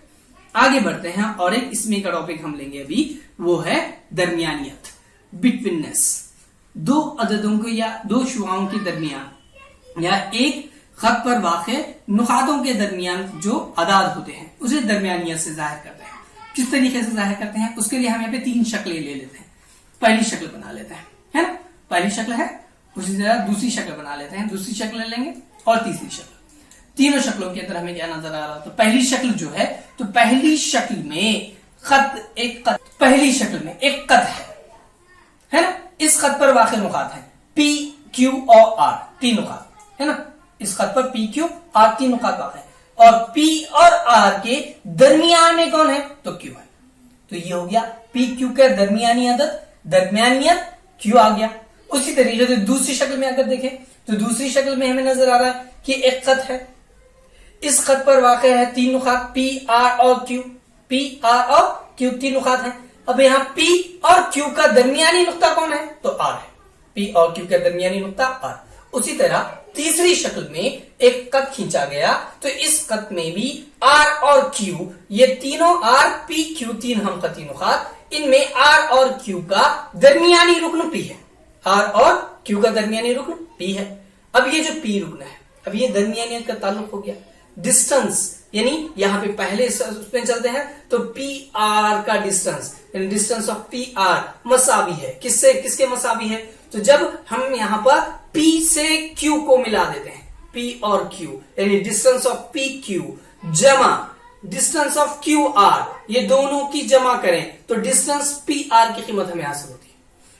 आगे बढ़ते हैं और एक इसमें का टॉपिक हम लेंगे अभी, वो है दरमियानियत, बिटवीननेस। 2 अददों को या 2 शुआओं के दरमियान या एक खत पर वाक़े नुकातों के दरमियान जो अदाद होते हैं उसे दरमियानियत से जाहिर करते हैं। किस तरीके से जाहिर करते हैं? उसके लिए हम यहाँ पे 3 शक्लें ले लेते हैं। पहली शक्ल बना लेते हैं, है ना। पहली शक्ल है उसी तरह दूसरी शक्ल बना लेते हैं, दूसरी शक्ल ले लेंगे और तीसरी शक्ल। तीनों शक्लों के अंदर हमें क्या नजर आ रहा है, तो पहली शक्ल जो है, तो पहली शक्ल में पहली शक्ल में एक कद है ना, इस खत पर वाक़ नुकात है P, Q और R, तीन नुकात है ना, इस खत पर P, Q, R तीन नुकात वाक़ है, और P और R के दरमियान में कौन है, तो Q है। तो ये हो गया P, Q का दरमियानी अदद, दरमियानियत Q आ गया। उसी तरीके से दूसरी शक्ल में अगर देखें, तो दूसरी शक्ल में हमें नजर आ रहा है कि एक खत है, इस खत पर वाक़ है तीन नुकात P, R और Q, P, R और Q तीन नुकात है। अब यहाँ P और Q का दरमियानी नुक्ता कौन है, तो R है, P और Q का दरमियानी नुक्ता R। उसी तरह तीसरी शक्ल में एक कद खींचा गया, तो इस कद में भी R और Q, ये तीनों R, P, Q तीन हम खती नुकात, इनमें R और Q का दरमियानी रुकन P है, R और Q का दरमियानी रुकन P है। अब ये जो P रुकन है, अब ये दरमियानियत का ताल्लुक हो गया। डिस्टेंस यानी यहां पे पहले उसमें चलते हैं, तो पी आर का डिस्टेंस यानी डिस्टेंस ऑफ पी आर मसावी है, किससे किसके मसावी है, तो जब हम यहां पर P से Q को मिला देते हैं, P और Q यानी डिस्टेंस ऑफ पी क्यू जमा डिस्टेंस ऑफ क्यू आर, ये दोनों की जमा करें तो डिस्टेंस पी आर की कीमत हमें हासिल होती है।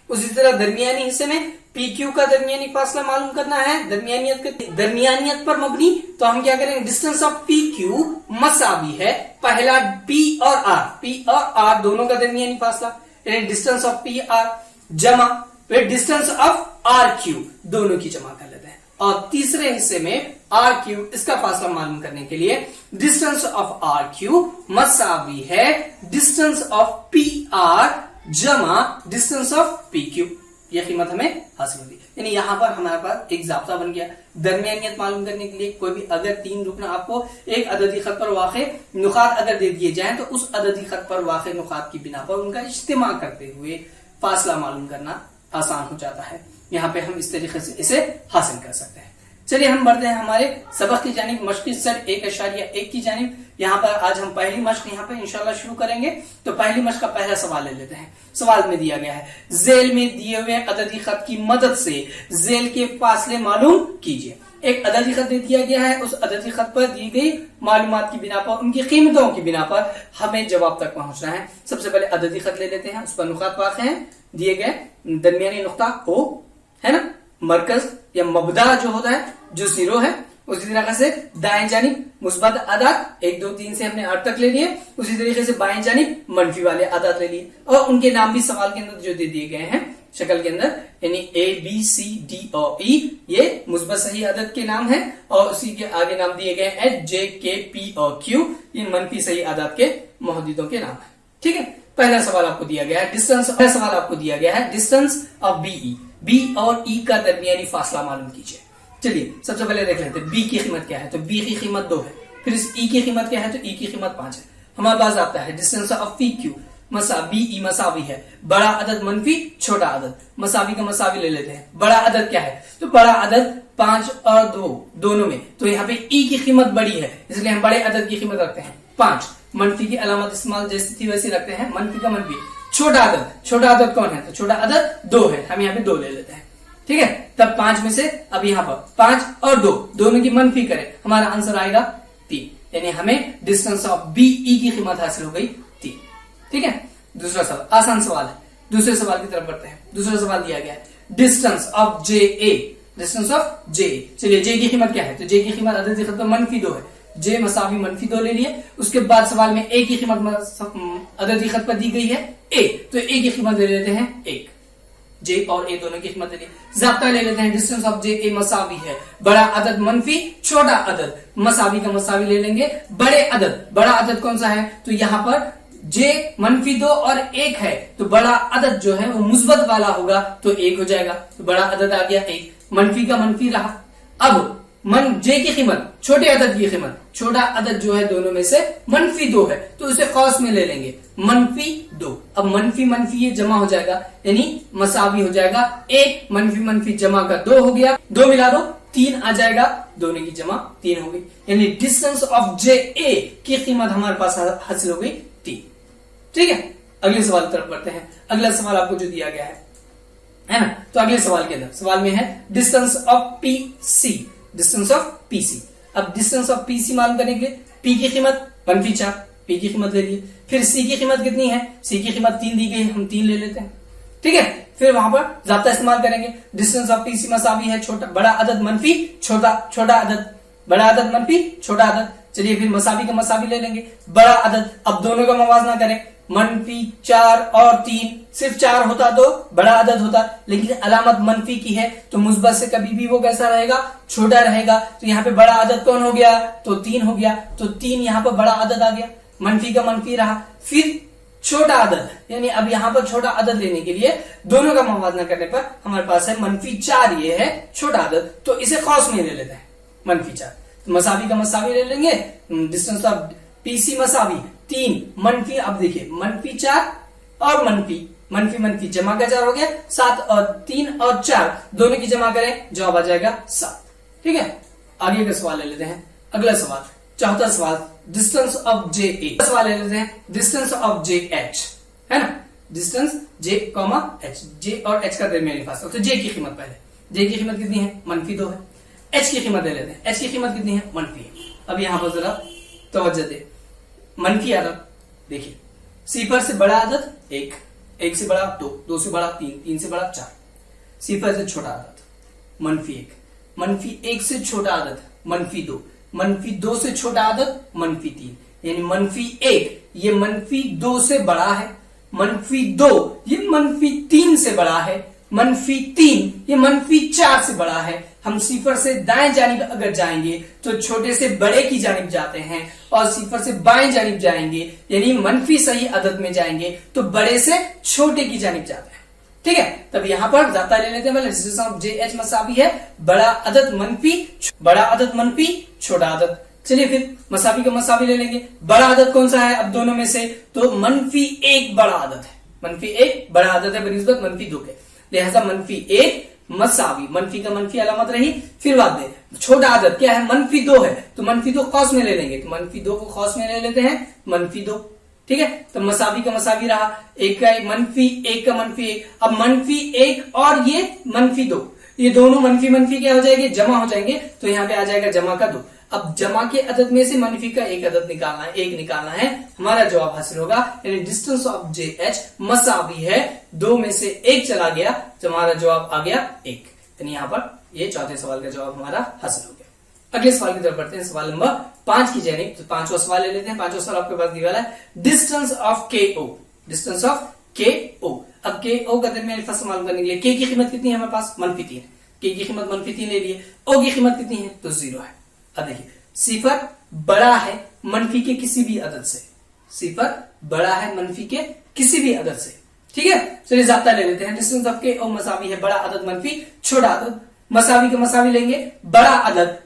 उसी तरह दरमियानी हिस्से में पी क्यू का दरमियानी फासला मालूम करना है, दरमियानियत पर मबनी, तो हम क्या करेंगे, डिस्टेंस ऑफ पी क्यू मसावी है पहला P और R दोनों का दरमियानी फासला यानी डिस्टेंस ऑफ पी आर जमा फिर डिस्टेंस ऑफ आर क्यू, दोनों की जमा कर लेते हैं। और तीसरे हिस्से में आर क्यू, इसका फासला मालूम करने के लिए डिस्टेंस ऑफ आर क्यू मसावी है डिस्टेंस ऑफ पी आर जमा डिस्टेंस ऑफ पी क्यू, ये कीमत हमें हासिल होगी। यानी यहां पर हमारे पास एक जाब्ता बन गया। दरमियानियत मालूम करने के लिए कोई भी अगर तीन रुकन आपको एक अददी खत पर वाक़े नुकात अगर दे दिए जाएं, तो उस अददी खत पर वाक़े नुकात की बिना पर उनका इज्तिमा करते हुए फासला मालूम करना आसान हो जाता है। यहाँ पे हम इस तरीके से इसे हासिल कर सकते हैं। चलिए हम बढ़ते हैं हमारे सबक की जानिब, मश्क़ सेट 1.1 की जानिब। यहाँ पर आज हम पहली मश्क यहाँ पे इंशाल्लाह शुरू करेंगे। तो पहली मश्क का पहला सवाल ले लेते हैं। सवाल में दिया गया है, जेल में दिए हुए अददी खत की मदद से जेल के फासले मालूम कीजिए। एक अददी खत दे दिया गया है, उस अददी खत पर दी गई मालूमात की बिना पर, उनकी कीमतों की बिना पर हमें जवाब तक पहुंचना है। सबसे पहले अददी खत ले लेते हैं, उस पर नुकात वाक़े हैं दिए गए, दरमियानी नुक्ता O है ना, मरकज या मबदा जो होता है जो जीरो है, उसी तरीके से दाएं जानिब मुस्बत आदात 1 2 3 से हमने 8 तक ले लिए, उसी तरीके से बाएं जानिब मनफी वाले आदात ले लिए, और उनके नाम भी सवाल के अंदर जो दे दिए गए हैं शक्ल के अंदर, यानी ABCDE ये मुस्बत सही अदद के नाम है, और उसी के आगे नाम दिए गए HJKP और Q ये मनफी सही आदात के मोहद्दिदों के नाम है। ठीक है, पहला सवाल आपको दिया गया है डिस्टेंस, पहला सवाल आपको दिया गया है डिस्टेंस ऑफ B और E का दरमियानी फासला मालूम कीजिए। चलिए सबसे पहले देख लेते हैं B की कीमत क्या है, तो B की कीमत 2 है, फिर इस E की कीमत क्या है, तो E की कीमत 5 है। हमारे पास आता है डिस्टेंस ऑफ PQ BE मसावी है, बड़ा अदद मनफी छोटा अदद, मसावी का मसावी ले लेते हैं। बड़ा अदद क्या है, तो बड़ा अदद 5 और 2 दोनों में, तो यहाँ पे E की कीमत बड़ी है इसलिए हम बड़े अदद की कीमत रखते हैं 5। मनफी की अलामत इस्तेमाल जैसी थी वैसी रखते हैं, मनफी का मनफी। छोटा अदद कौन है, तो छोटा अदद 2 है, हम यहाँ पे 2 ले लेते हैं। ठीक है, तब 5 में से अब यहाँ पर 5 और 2 दोनों की मनफी करें, हमारा आंसर आएगा 3, यानी हमें डिस्टेंस ऑफ BE की कीमत हासिल हो गई 3। ठीक है, दूसरा सवाल आसान सवाल है, दूसरे सवाल की तरफ बढ़ते हैं। दूसरा सवाल दिया गया है distance of JA, distance of JA। चलिए J की कीमत क्या है, तो J की कीमत अदद खत पर मनफी 2 है, J मसावी मनफी 2 ले लिए। उसके बाद सवाल में A की कीमत अददी खत पर दी गई है A, तो A की कीमत ले लेते हैं 1, J और A दोनों की कीमत ले ली। ज़ाब्ता ले लेते हैं डिस्टेंस ऑफ JA मसावी है, बड़ा अदद मनफी छोटा अदद, मसावी का मसावी ले लेंगे। बड़ा अदद कौन सा है, तो यहाँ पर J मनफी 2 और 1 है, तो बड़ा अदद जो है वो मुस्बत वाला होगा तो 1 हो जाएगा, तो बड़ा अदद आ गया 1, मनफी का मनफी रहा। अब J की कीमत छोटे अदद की कीमत, छोटा अदद जो है दोनों में से मनफी 2 है तो उसे कौस में ले लेंगे मनफी 2। अब मनफी मनफी ये जमा हो जाएगा यानी मसावी हो जाएगा 1, मनफी मनफी जमा का 2 हो गया, 2 मिला दो 3 आ जाएगा, दोनों की जमा 3 हो गई, यानी डिस्टेंस ऑफ JA की कीमत हमारे पास हासिल हो गई 3। ठीक है, अगले सवाल की तरफ बढ़ते हैं। अगला सवाल आपको जो दिया गया है ना, तो अगले सवाल के अंदर सवाल में है distance of PC, distance of PC. अब डिस्टेंस ऑफ पीसी मालूम करने के लिए पी की कीमत -4, पी की कीमत ले लिए, फिर सी की कीमत कितनी है, सी की कीमत 3 दी गई है, हम 3 ले लेते हैं, ठीक है। फिर वहां पर जाब्ता इस्तेमाल करेंगे, डिस्टेंस ऑफ पीसी मसावी है छोटा बड़ा अदद मनफी छोटा अदद, बड़ा अदद मनफी छोटा अदद। चलिए फिर मसावी का मसावी ले लेंगे, बड़ा अदद, अब दोनों का मवाजना करें, -4 और 3, सिर्फ 4 होता तो बड़ा अदद होता, लेकिन अलामत मनफी की है तो मुस्बत से कभी भी वो कैसा रहेगा, छोटा रहेगा। तो यहाँ पे बड़ा अदद कौन हो गया, तो 3 हो गया, तो 3 यहाँ पर बड़ा अदद आ गया, मनफी का मनफी रहा। फिर छोटा अदद, यानी अब यहाँ पर छोटा अदद लेने के लिए दोनों का मवाजना करने पर हमारे पास है -4, ये है छोटा अदद, तो इसे खौस में ले लेते हैं -4। तो मसावी का मसावी ले लेंगे, डिस्टेंस ऑफ पीसी मसावी 3 मनफी, अब देखिए -4 और मनफी जमा का 4 हो गया 7, और 3 और 4 दोनों की जमा करें, जवाब आ जाएगा 7, ठीक है। आगे का सवाल ले लेते हैं, अगला सवाल चौथा सवाल, डिस्टेंस ऑफ जे ए। सवाल ले लेते हैं डिस्टेंस ऑफ जे एच, है ना, डिस्टेंस जे कॉमा एच, जे और एच का दरमियानी फासला। तो जे की कीमत पहले, जे की कीमत कितनी है, -2 है। एच की कीमत ले लेते हैं, एच की कीमत कितनी है, -1। अब यहां पर जरा तवज्जो दे, मनफी अदद देखिए, सिफर से बड़ा अदद 1, 1 से बड़ा 2, 2 से बड़ा 3, 3 से बड़ा 4, सिफर से छोटा अदद -1 से छोटा अदद -2, -2 से छोटा अदद -3, यानी -1 ये -2 से बड़ा है, -2 ये -3 से बड़ा है, -3 ये -4 से बड़ा है। हम सिफर से दाएं जानिब अगर जाएंगे तो छोटे से बड़े की जानिब जाते हैं, और सिफर से बाएं जानिब जाएंगे यानी मनफी सही अदद में जाएंगे तो बड़े से छोटे की जानिब जाते हैं, ठीक है। तब यहां पर जाता ले लेते हैं, डिस्टेंस ऑफ जे एच मसावी है बड़ा अदद मनफी छोटा अदद। चलिए फिर मसावी का मसावी ले लेंगे, बड़ा अदद कौन सा है अब दोनों में से, तो -1 बड़ा अदद है, -1 बड़ा अदद है बनिस्बत -2 के, लिहाजा -1 मसावी, मनफी का मनफी अलामत रही। फिर बाद में छोटा अदद क्या है, -2 है, तो -2 खौस में ले लेंगे, तो -2 को खौस में ले लेते हैं, -2, ठीक है। तो मसावी का मसावी रहा, एक का -1 का -1, अब -1 और ये -2, ये दोनों मनफी क्या हो जाएंगे, जमा हो जाएंगे, तो यहाँ पे आ जाएगा जमा का 2। अब जमा के अदद में से मनफी का एक अदद निकालना है, 1 निकालना है, हमारा जवाब हासिल होगा, यानी डिस्टेंस ऑफ जे एच मसावी है 2 में से 1 चला गया, तो हमारा जवाब आ गया 1, यानी यहाँ पर ये चौथे सवाल का जवाब हमारा हासिल हो गया। अगले सवाल की तरफ बढ़ते हैं, सवाल नंबर 5 की जानिब। तो 5वां सवाल ले लेते हैं, 5वां सवाल आपके पास दिया है डिस्टेंस ऑफ के ओ, डिस्टेंस ऑफ के ओ। अब के ओ का दरमियानी फासला मालूम करने के लिए के की कीमत कितनी है हमारे पास, -3, के की कीमत -3 ले लिए, ओ की कीमत कितनी है, तो 0 है। अब देखिए सिफर बड़ा है मनफी के किसी भी अदद से, सिफर बड़ा है मनफी के किसी भी अदद से, ठीक है। चलिए जाब्ता ले लेते हैं, डिस्टेंस ऑफ के ओ मसावी है बड़ा अदद मनफी छोटा अदद। मसावी का मसावी लेंगे, बड़ा अदद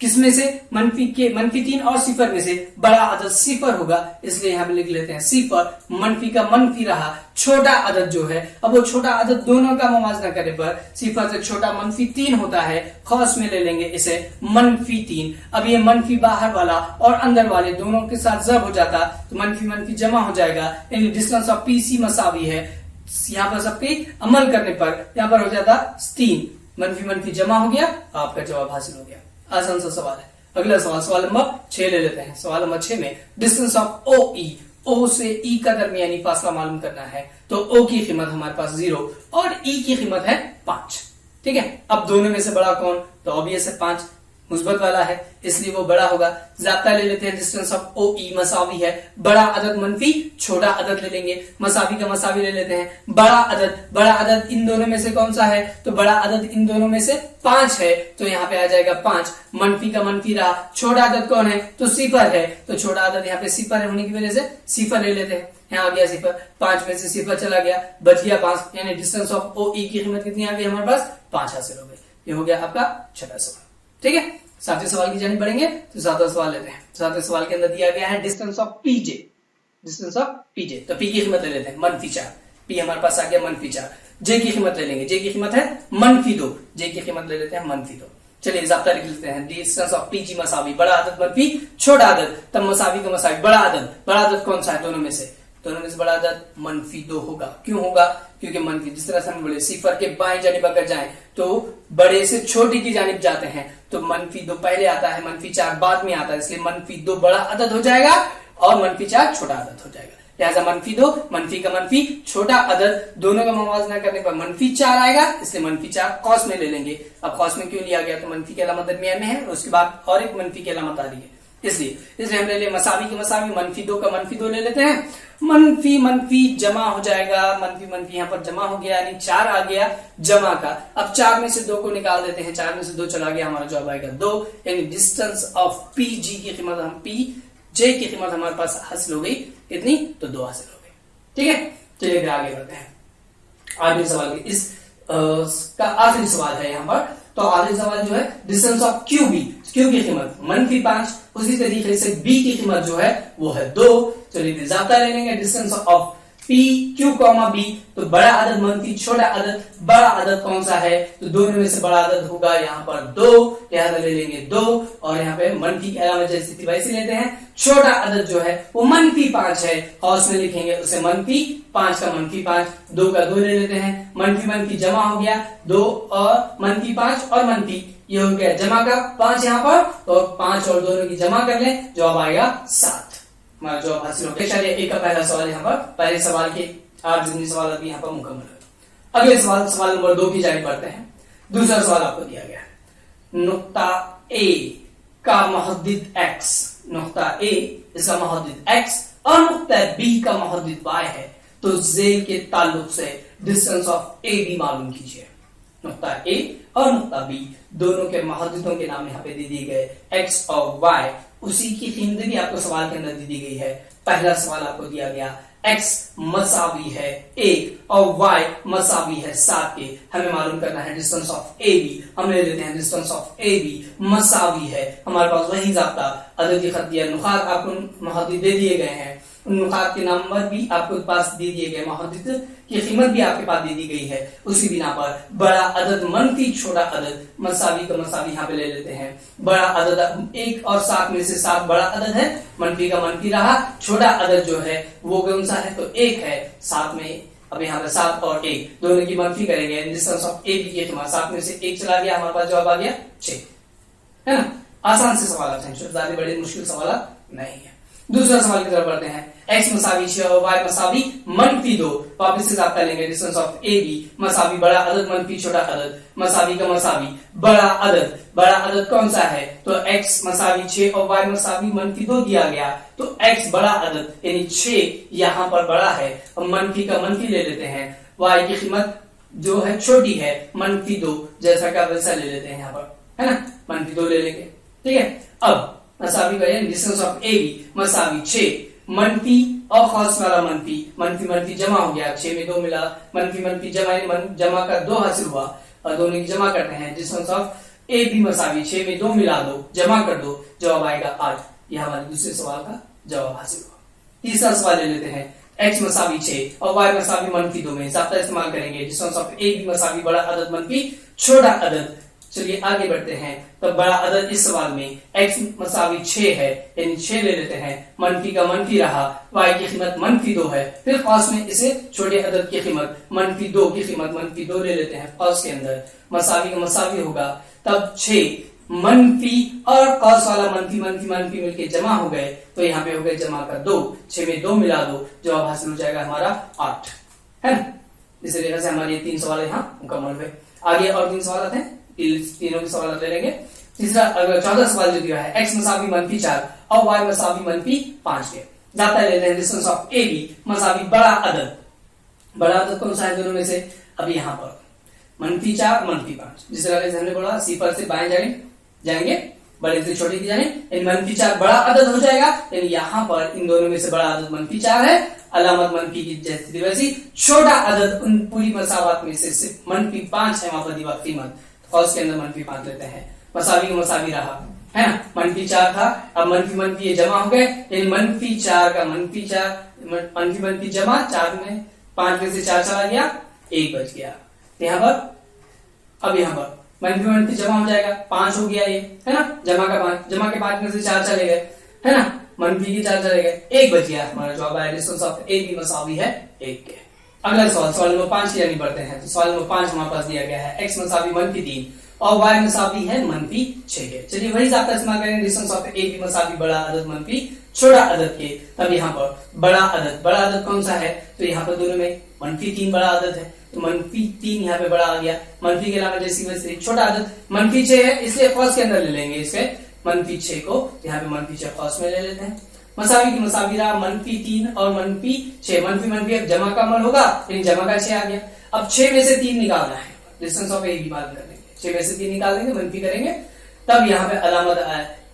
किसमें से, -3 और सिफर में से बड़ा अदद सिफर होगा, इसलिए यहां पे लिख लेते हैं सिफर, मनफी का मनफी रहा, छोटा अदद जो है, अब वो छोटा अदद दोनों का मुवाजना करने पर सिफर से छोटा -3 होता है, खौस में ले लेंगे इसे -3। अब ये मनफी बाहर वाला और अंदर वाले दोनों के साथ जब हो जाता तो मनफी जमा हो जाएगा, यानी डिस्टेंस ऑफ पीसी मसावी है, यहाँ पर सबके अमल करने पर यहाँ पर हो जाता 3, मनफी जमा हो गया, आपका जवाब हासिल हो गया। आसान सा सवाल है। अगला सवाल, सवाल नंबर 6 ले लेते हैं। सवाल नंबर 6 में डिस्टेंस ऑफ ओ ई, ओ से ई का दरमियानी फासला मालूम करना है, तो ओ की कीमत हमारे पास 0 और ई की कीमत है 5, ठीक है। अब दोनों में से बड़ा कौन, तो ऑब्वियस है 5, मुस्बत वाला है इसलिए वो बड़ा होगा। जाब्ता ले लेते हैं, डिस्टेंस ऑफ ओ ई मसावी है बड़ा अदद मनफी छोटा अदद ले लेंगे, मसावी का मसावी ले लेते हैं, बड़ा अदद इन दोनों में से कौन सा है, तो बड़ा अदद इन दोनों में से 5 है, तो यहाँ पे आ जाएगा 5, मनफी का मनफी रहा, छोटा अदद कौन है, तो सिफर है, तो छोटा अदद यहाँ पे सिफर होने की वजह से सिफर ले लेते हैं, यहाँ आ गया सिफर, 5 में से सिफर चला गया, बच गया 5, यानी डिस्टेंस ऑफ ओ ई की कीमत कितनी आ गई हमारे पास, 5 हासिल हो गई। ये हो गया आपका छठा सवाल, ठीक है। 7वें सवाल की जानिब बढ़ेंगे, तो 7वां सवाल लेते हैं। 7वें सवाल के अंदर दिया गया है distance of PJ, distance of PJ, तो पी की कीमत ले लेते हैं -4, पी हमारे पास आ गया -4, जे की कीमत ले लेंगे, जे की कीमत है -2, जे की कीमत ले लेते हैं -2। चलिए जाब्ता लिख लेते हैं, डिस्टेंस ऑफ पीजी मसावी बड़ा अदद मनफी छोटा अदद, तब मसावी का मसावी बड़ा अदद कौन सा है, दोनों में से बड़ा अदद -2 होगा। क्यों होगा, क्योंकि मंफी, जिस तरह से हम बोले सिफर के बाएं जानिब अगर जाएं तो बड़े से छोटे की जानिब जाते हैं, तो -2 पहले आता है, -4 बाद में आता है, इसलिए -2 बड़ा अदद हो जाएगा और -4 छोटा अदद हो जाएगा। लिहाजा -2 मंफी का मंफी छोटा अदद दोनों का मुवाजना करने पर -4 आएगा, इसलिए -4 कौस में ले लेंगे। अब कौस में क्यों लिया गया, तो मंफी की अलामत दरमियान में है और उसके बाद और एक मंफी की अलामत आ रही है, इसलिए हम ले ले मसावी की मसावी, -2 का -2 ले लेते हैं, मंफी मंफी जमा हो जाएगा, मंफी मंफी यहाँ पर जमा हो गया, यानी 4 आ गया जमा का। अब 4 में से 2 को निकाल देते हैं, 4 में से 2 चला गया, हमारा जवाब आएगा 2, यानी डिस्टेंस ऑफ पी जी की कीमत, हम पी जे की कीमत हमारे पास हासिल हो गई कितनी, तो 2 हासिल हो गई। ठीक है, चलिए फिर आगे बढ़ते हैं। आखिरी सवाल इस का आखिरी सवाल है यहाँ पर, तो आखिरी सवाल जो है distance of Q B, Q की कीमत -5, उसी तरीके से बी की कीमत जो है वो है 2। चलिए जाब्ता ले लेंगे, distance of P Q comma B, तो बड़ा अदद मंफी छोटा अदद, बड़ा अदद कौन सा है, तो दोनों में से बड़ा अदद होगा यहाँ पर 2, लिहाजा ले लेंगे 2, और यहाँ पे मंफी की अलामत जैसी थी वैसे लेते हैं। छोटा अदद जो है वो -5 है, और उसमें लिखेंगे उसे -5 का -5, 2 का 2 ले लेते हैं, मंफी मंफी जमा हो गया, 2 और -5 और मंफी, ये हो गया जमा का 5 यहाँ पर, तो 5 और दोनों की जमा कर लें, जवाब आएगा 7, हमारा जवाब हासिल हो गया। चलिए एक का पहला सवाल यहाँ पर, पहले सवाल के 8 जितने सवाल अभी यहाँ पर मुकम्मल है। अगले सवाल नंबर 2 की जानिब बढ़ते हैं। दूसरा सवाल आपको दिया गया है, नुक्ता ए का मुहद्दिद x, नुक्ता ए इसका मुहद्दिद x और नुक्ता बी का मुहद्दिद y है, तो जेल के ताल्लुक से डिस्टेंस ऑफ ए बी मालूम कीजिए। नुक्ता ए और नुक्ता बी दोनों के मुहद्दिदों के नाम यहाँ पे दे दिए गए x और y, उसी की कीमत भी आपको सवाल के अंदर दी गई है। पहला सवाल आपको दिया गया x मसावी है 1 और y मसावी है 7 के, हमें मालूम करना है डिस्टेंस ऑफ ए बी। हम ले लेते हैं डिस्टेंस ऑफ ए बी मसावी है, हमारे पास वही ज़ाब्ता अददी खतिया नुकात आपको मुहद्दिद दे दिए गए हैं, उन नुकात के नंबर भी आपको पास दे दिए गए, मुहद्दिद की कीमत भी आपके पास दे दी गई है। उसी बिना पर बड़ा अदद मंफी छोटा अदद मसावी का मसावी यहाँ पे ले लेते हैं। बड़ा अदद 1 और 7 में से 7 बड़ा अदद है, मंफी का मंफी रहा, छोटा अदद जो है वो कौन सा है, तो 1 है। 7 में अब यहाँ पे 7 और 1 दोनों की मंफी करेंगे, डिस्टेंस ऑफ ए बी की 7 में से 1 चला गया, हमारे पास जवाब आ गया 6, है ना। आसान से सवाल है, ज्यादा बड़े मुश्किल सवाल नहीं है। दूसरा सवाल की तरफ बढ़ते हैं, x मसावी 6 और y मसावी -2, वापस से जाब्ता लेंगे डिस्टेंस ऑफ ए बी मसावी बड़ा अदद मंफी छोटा अदद, मसावी का मसावी बड़ा अदद कौन सा है, तो x मसावी 6 और y मसावी -2 दिया गया, तो x बड़ा अदद यानी 6 यहाँ पर बड़ा है, और मंफी का मंफी ले लेते हैं, y की कीमत जो है छोटी है -2, जैसा का वैसा ले लेते हैं यहाँ पर, है ना, -2 ले लेंगे। ठीक है, अब मसावी का डिस्टेंस ऑफ ए बी मसावी 6 मंफी और खास वाला मंफी मंफी जमा हो गया, 6 में 2 मिला, मंफी जमा का 2 हासिल हुआ, और दोनों की जमा करते हैं, डिस्टेंस ऑफ ए बी मसावी 6 में 2 मिला दो, जमा कर दो, जवाब आएगा 8। यह हमारे दूसरे सवाल का जवाब हासिल हुआ। तीसरा सवाल ले लेते हैं, x मसावी 6 और y मसावी -2 में ज़ाब्ता इस्तेमाल करेंगे, डिस्टेंस ऑफ ए बी मसावी बड़ा अदद मंफी छोटा अदद। चलिए आगे बढ़ते हैं, तो बड़ा अदद इस सवाल में x मसावी 6 है, यानी 6 ले लेते हैं, मंफी का मंफी रहा, y की कीमत -2 है, फिर कौस में इसे छोटे अदद की कीमत -2 की कीमत -2 ले लेते हैं, कौस के अंदर मसावी का मसावी होगा, तब 6 मंफी और कौस वाला मंफी मिलके जमा हो गए, तो यहाँ पे हो गए जमा का 2, 6 में 2 मिला दो, जवाब हासिल हो जाएगा हमारा 8, है ना। इस तरीके से हमारे 3 सवाल यहाँ मुकम्मल हुए। आगे और 3 सवाल हैं, तीनों के सवाल ले लेंगे। तीसरा अगर 14 सवाल जो दिया है, x मसावी -4 और y मसावी -5 के, जाता ले लेते हैं डिस्टेंस ऑफ ए बी मसावी बड़ा अदद कौन सा है दोनों में से, अब यहाँ पर -4 -5, जिस तरह से हमने बोला सिफर से बाएं जाएंगे बड़े से छोटे की जाने, -4 बड़ा अदद हो जाएगा, यानी यहाँ पर इन दोनों में से बड़ा अदद -4 है, अलामत मंफी की जैसी वैसी, छोटा अदद उन पूरी मसावत में से सिर्फ -5 है, वहां पर दीवार कीमत, कौस के अंदर -5 लेते हैं, मसावी का मसावी रहा, है ना, -4 था, अब मंफी ये जमा हो गए, यानी -4 का मंफी जमा, 4 में 5 में से 4 चला गया, 1 बच गया, यहाँ पर अब यहाँ पर मंफी जमा हो जाएगा, 5 हो गया ये, है ना, जमा के 5 में से 4 चले गए, है ना, मंफी के 4 चले गए, 1 बच गया, हमारा जवाब आया डिस्टेंस ऑफ ए बी मसावी है 1 के। अगला सवाल नंबर 5 की यानी बढ़ते हैं। तो सवाल नंबर 5 हमारे पास दिया गया है x मसावी -3 और y मसावी है -6 के। चलिए वही जाता इस्तेमाल करेंगे, डिस्टेंस ऑफ ए बी मसावी बड़ा अदद मंफी छोटा अदद के। तब यहाँ पर बड़ा अदद कौन सा है, तो यहाँ पर दोनों में -3 बड़ा अदद है, तो -3 यहाँ पे बड़ा आ गया। मंफी के अलावा जैसी वैसे छोटा अदद -6 है, इसलिए कॉस के अंदर ले लेंगे इसके -6 को, यहाँ पे -6 कॉस में ले लेते हैं। मसावी की मसावी रहा -3 और -6, मंफी अब जमा का अमल होगा, लेकिन जमा का 6 आ गया। अब 6 में से 3 निकालना है, डिस्टेंस ऑफ ए की बात कर लेंगे, 6 में से 3 निकाल देंगे, मंफी करेंगे, तब यहाँ पे अलामत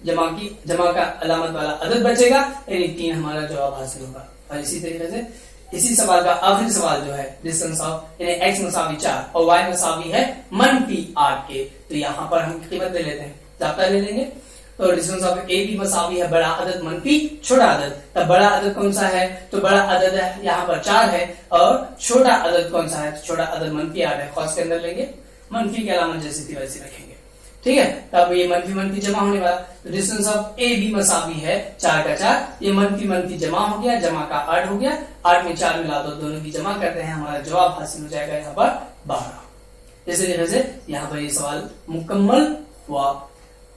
जमा का अलामत वाला अदद बचेगा, यानी 3 हमारा जवाब हासिल होगा। और इसी तरीके से इसी सवाल का आखिरी सवाल जो है डिस्टेंस ऑफ यानी x मसावी 4 और y मसावी है -8 के, तो यहाँ पर हम कीमत ले लेते हैं, जाब्ता ले लेंगे। तो डिस्टेंस ऑफ ए बी मसावी है बड़ा अदद मंफी छोटा अदद, तब बड़ा अदद कौन सा है, तो बड़ा अदद है यहाँ पर 4 है, और छोटा अदद कौन सा है, तो छोटा अदद -8 है, कॉस के अंदर लेंगे, मंफी के अलामत जैसी थी वैसी रखेंगे, ठीक है। तब ये मंफी जमा होने वाला, तो डिस्टेंस ऑफ ए बी मसावी है 4 का 4, ये मंफी जमा हो गया, जमा का 8 हो गया, 8 में 4 मिला दो, दोनों की जमा करते हैं, हमारा जवाब हासिल हो जाएगा यहाँ पर 12। इसी तरह से यहाँ पर ये सवाल मुकम्मल हुआ।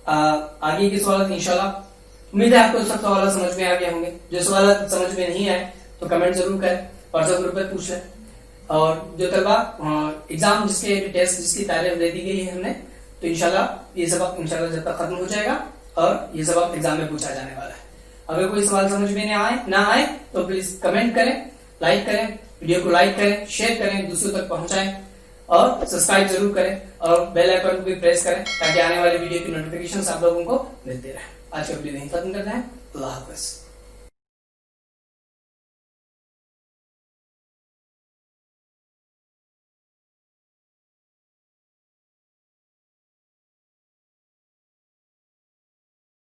आगे के सवाल इंशाल्लाह उम्मीद है आपको सब सवाल समझ में आ गए होंगे। जो सवाल समझ में नहीं आए तो कमेंट जरूर करें, व्हाट्सएप ग्रुप पे पूछ लें। और जो तलबा एग्जाम जिसके टेस्ट जिसकी तारीख दे दी गई है हमने, तो इंशाल्लाह ये सबक इंशाल्लाह जब तक खत्म हो जाएगा और ये सबक एग्जाम में पूछा जाने वाला है। अगर कोई सवाल समझ में ना आए तो प्लीज कमेंट करें, लाइक करें, वीडियो को लाइक करें, शेयर करें, दूसरों तक पहुंचाएं और सब्सक्राइब जरूर करें और बेल आइकन को भी प्रेस करें ताकि आने वाली वीडियो की नोटिफिकेशन आप लोगों को मिलते रहे। आज का वीडियो यहीं खत्म करते हैं। अल्लाह हाफ़िज़।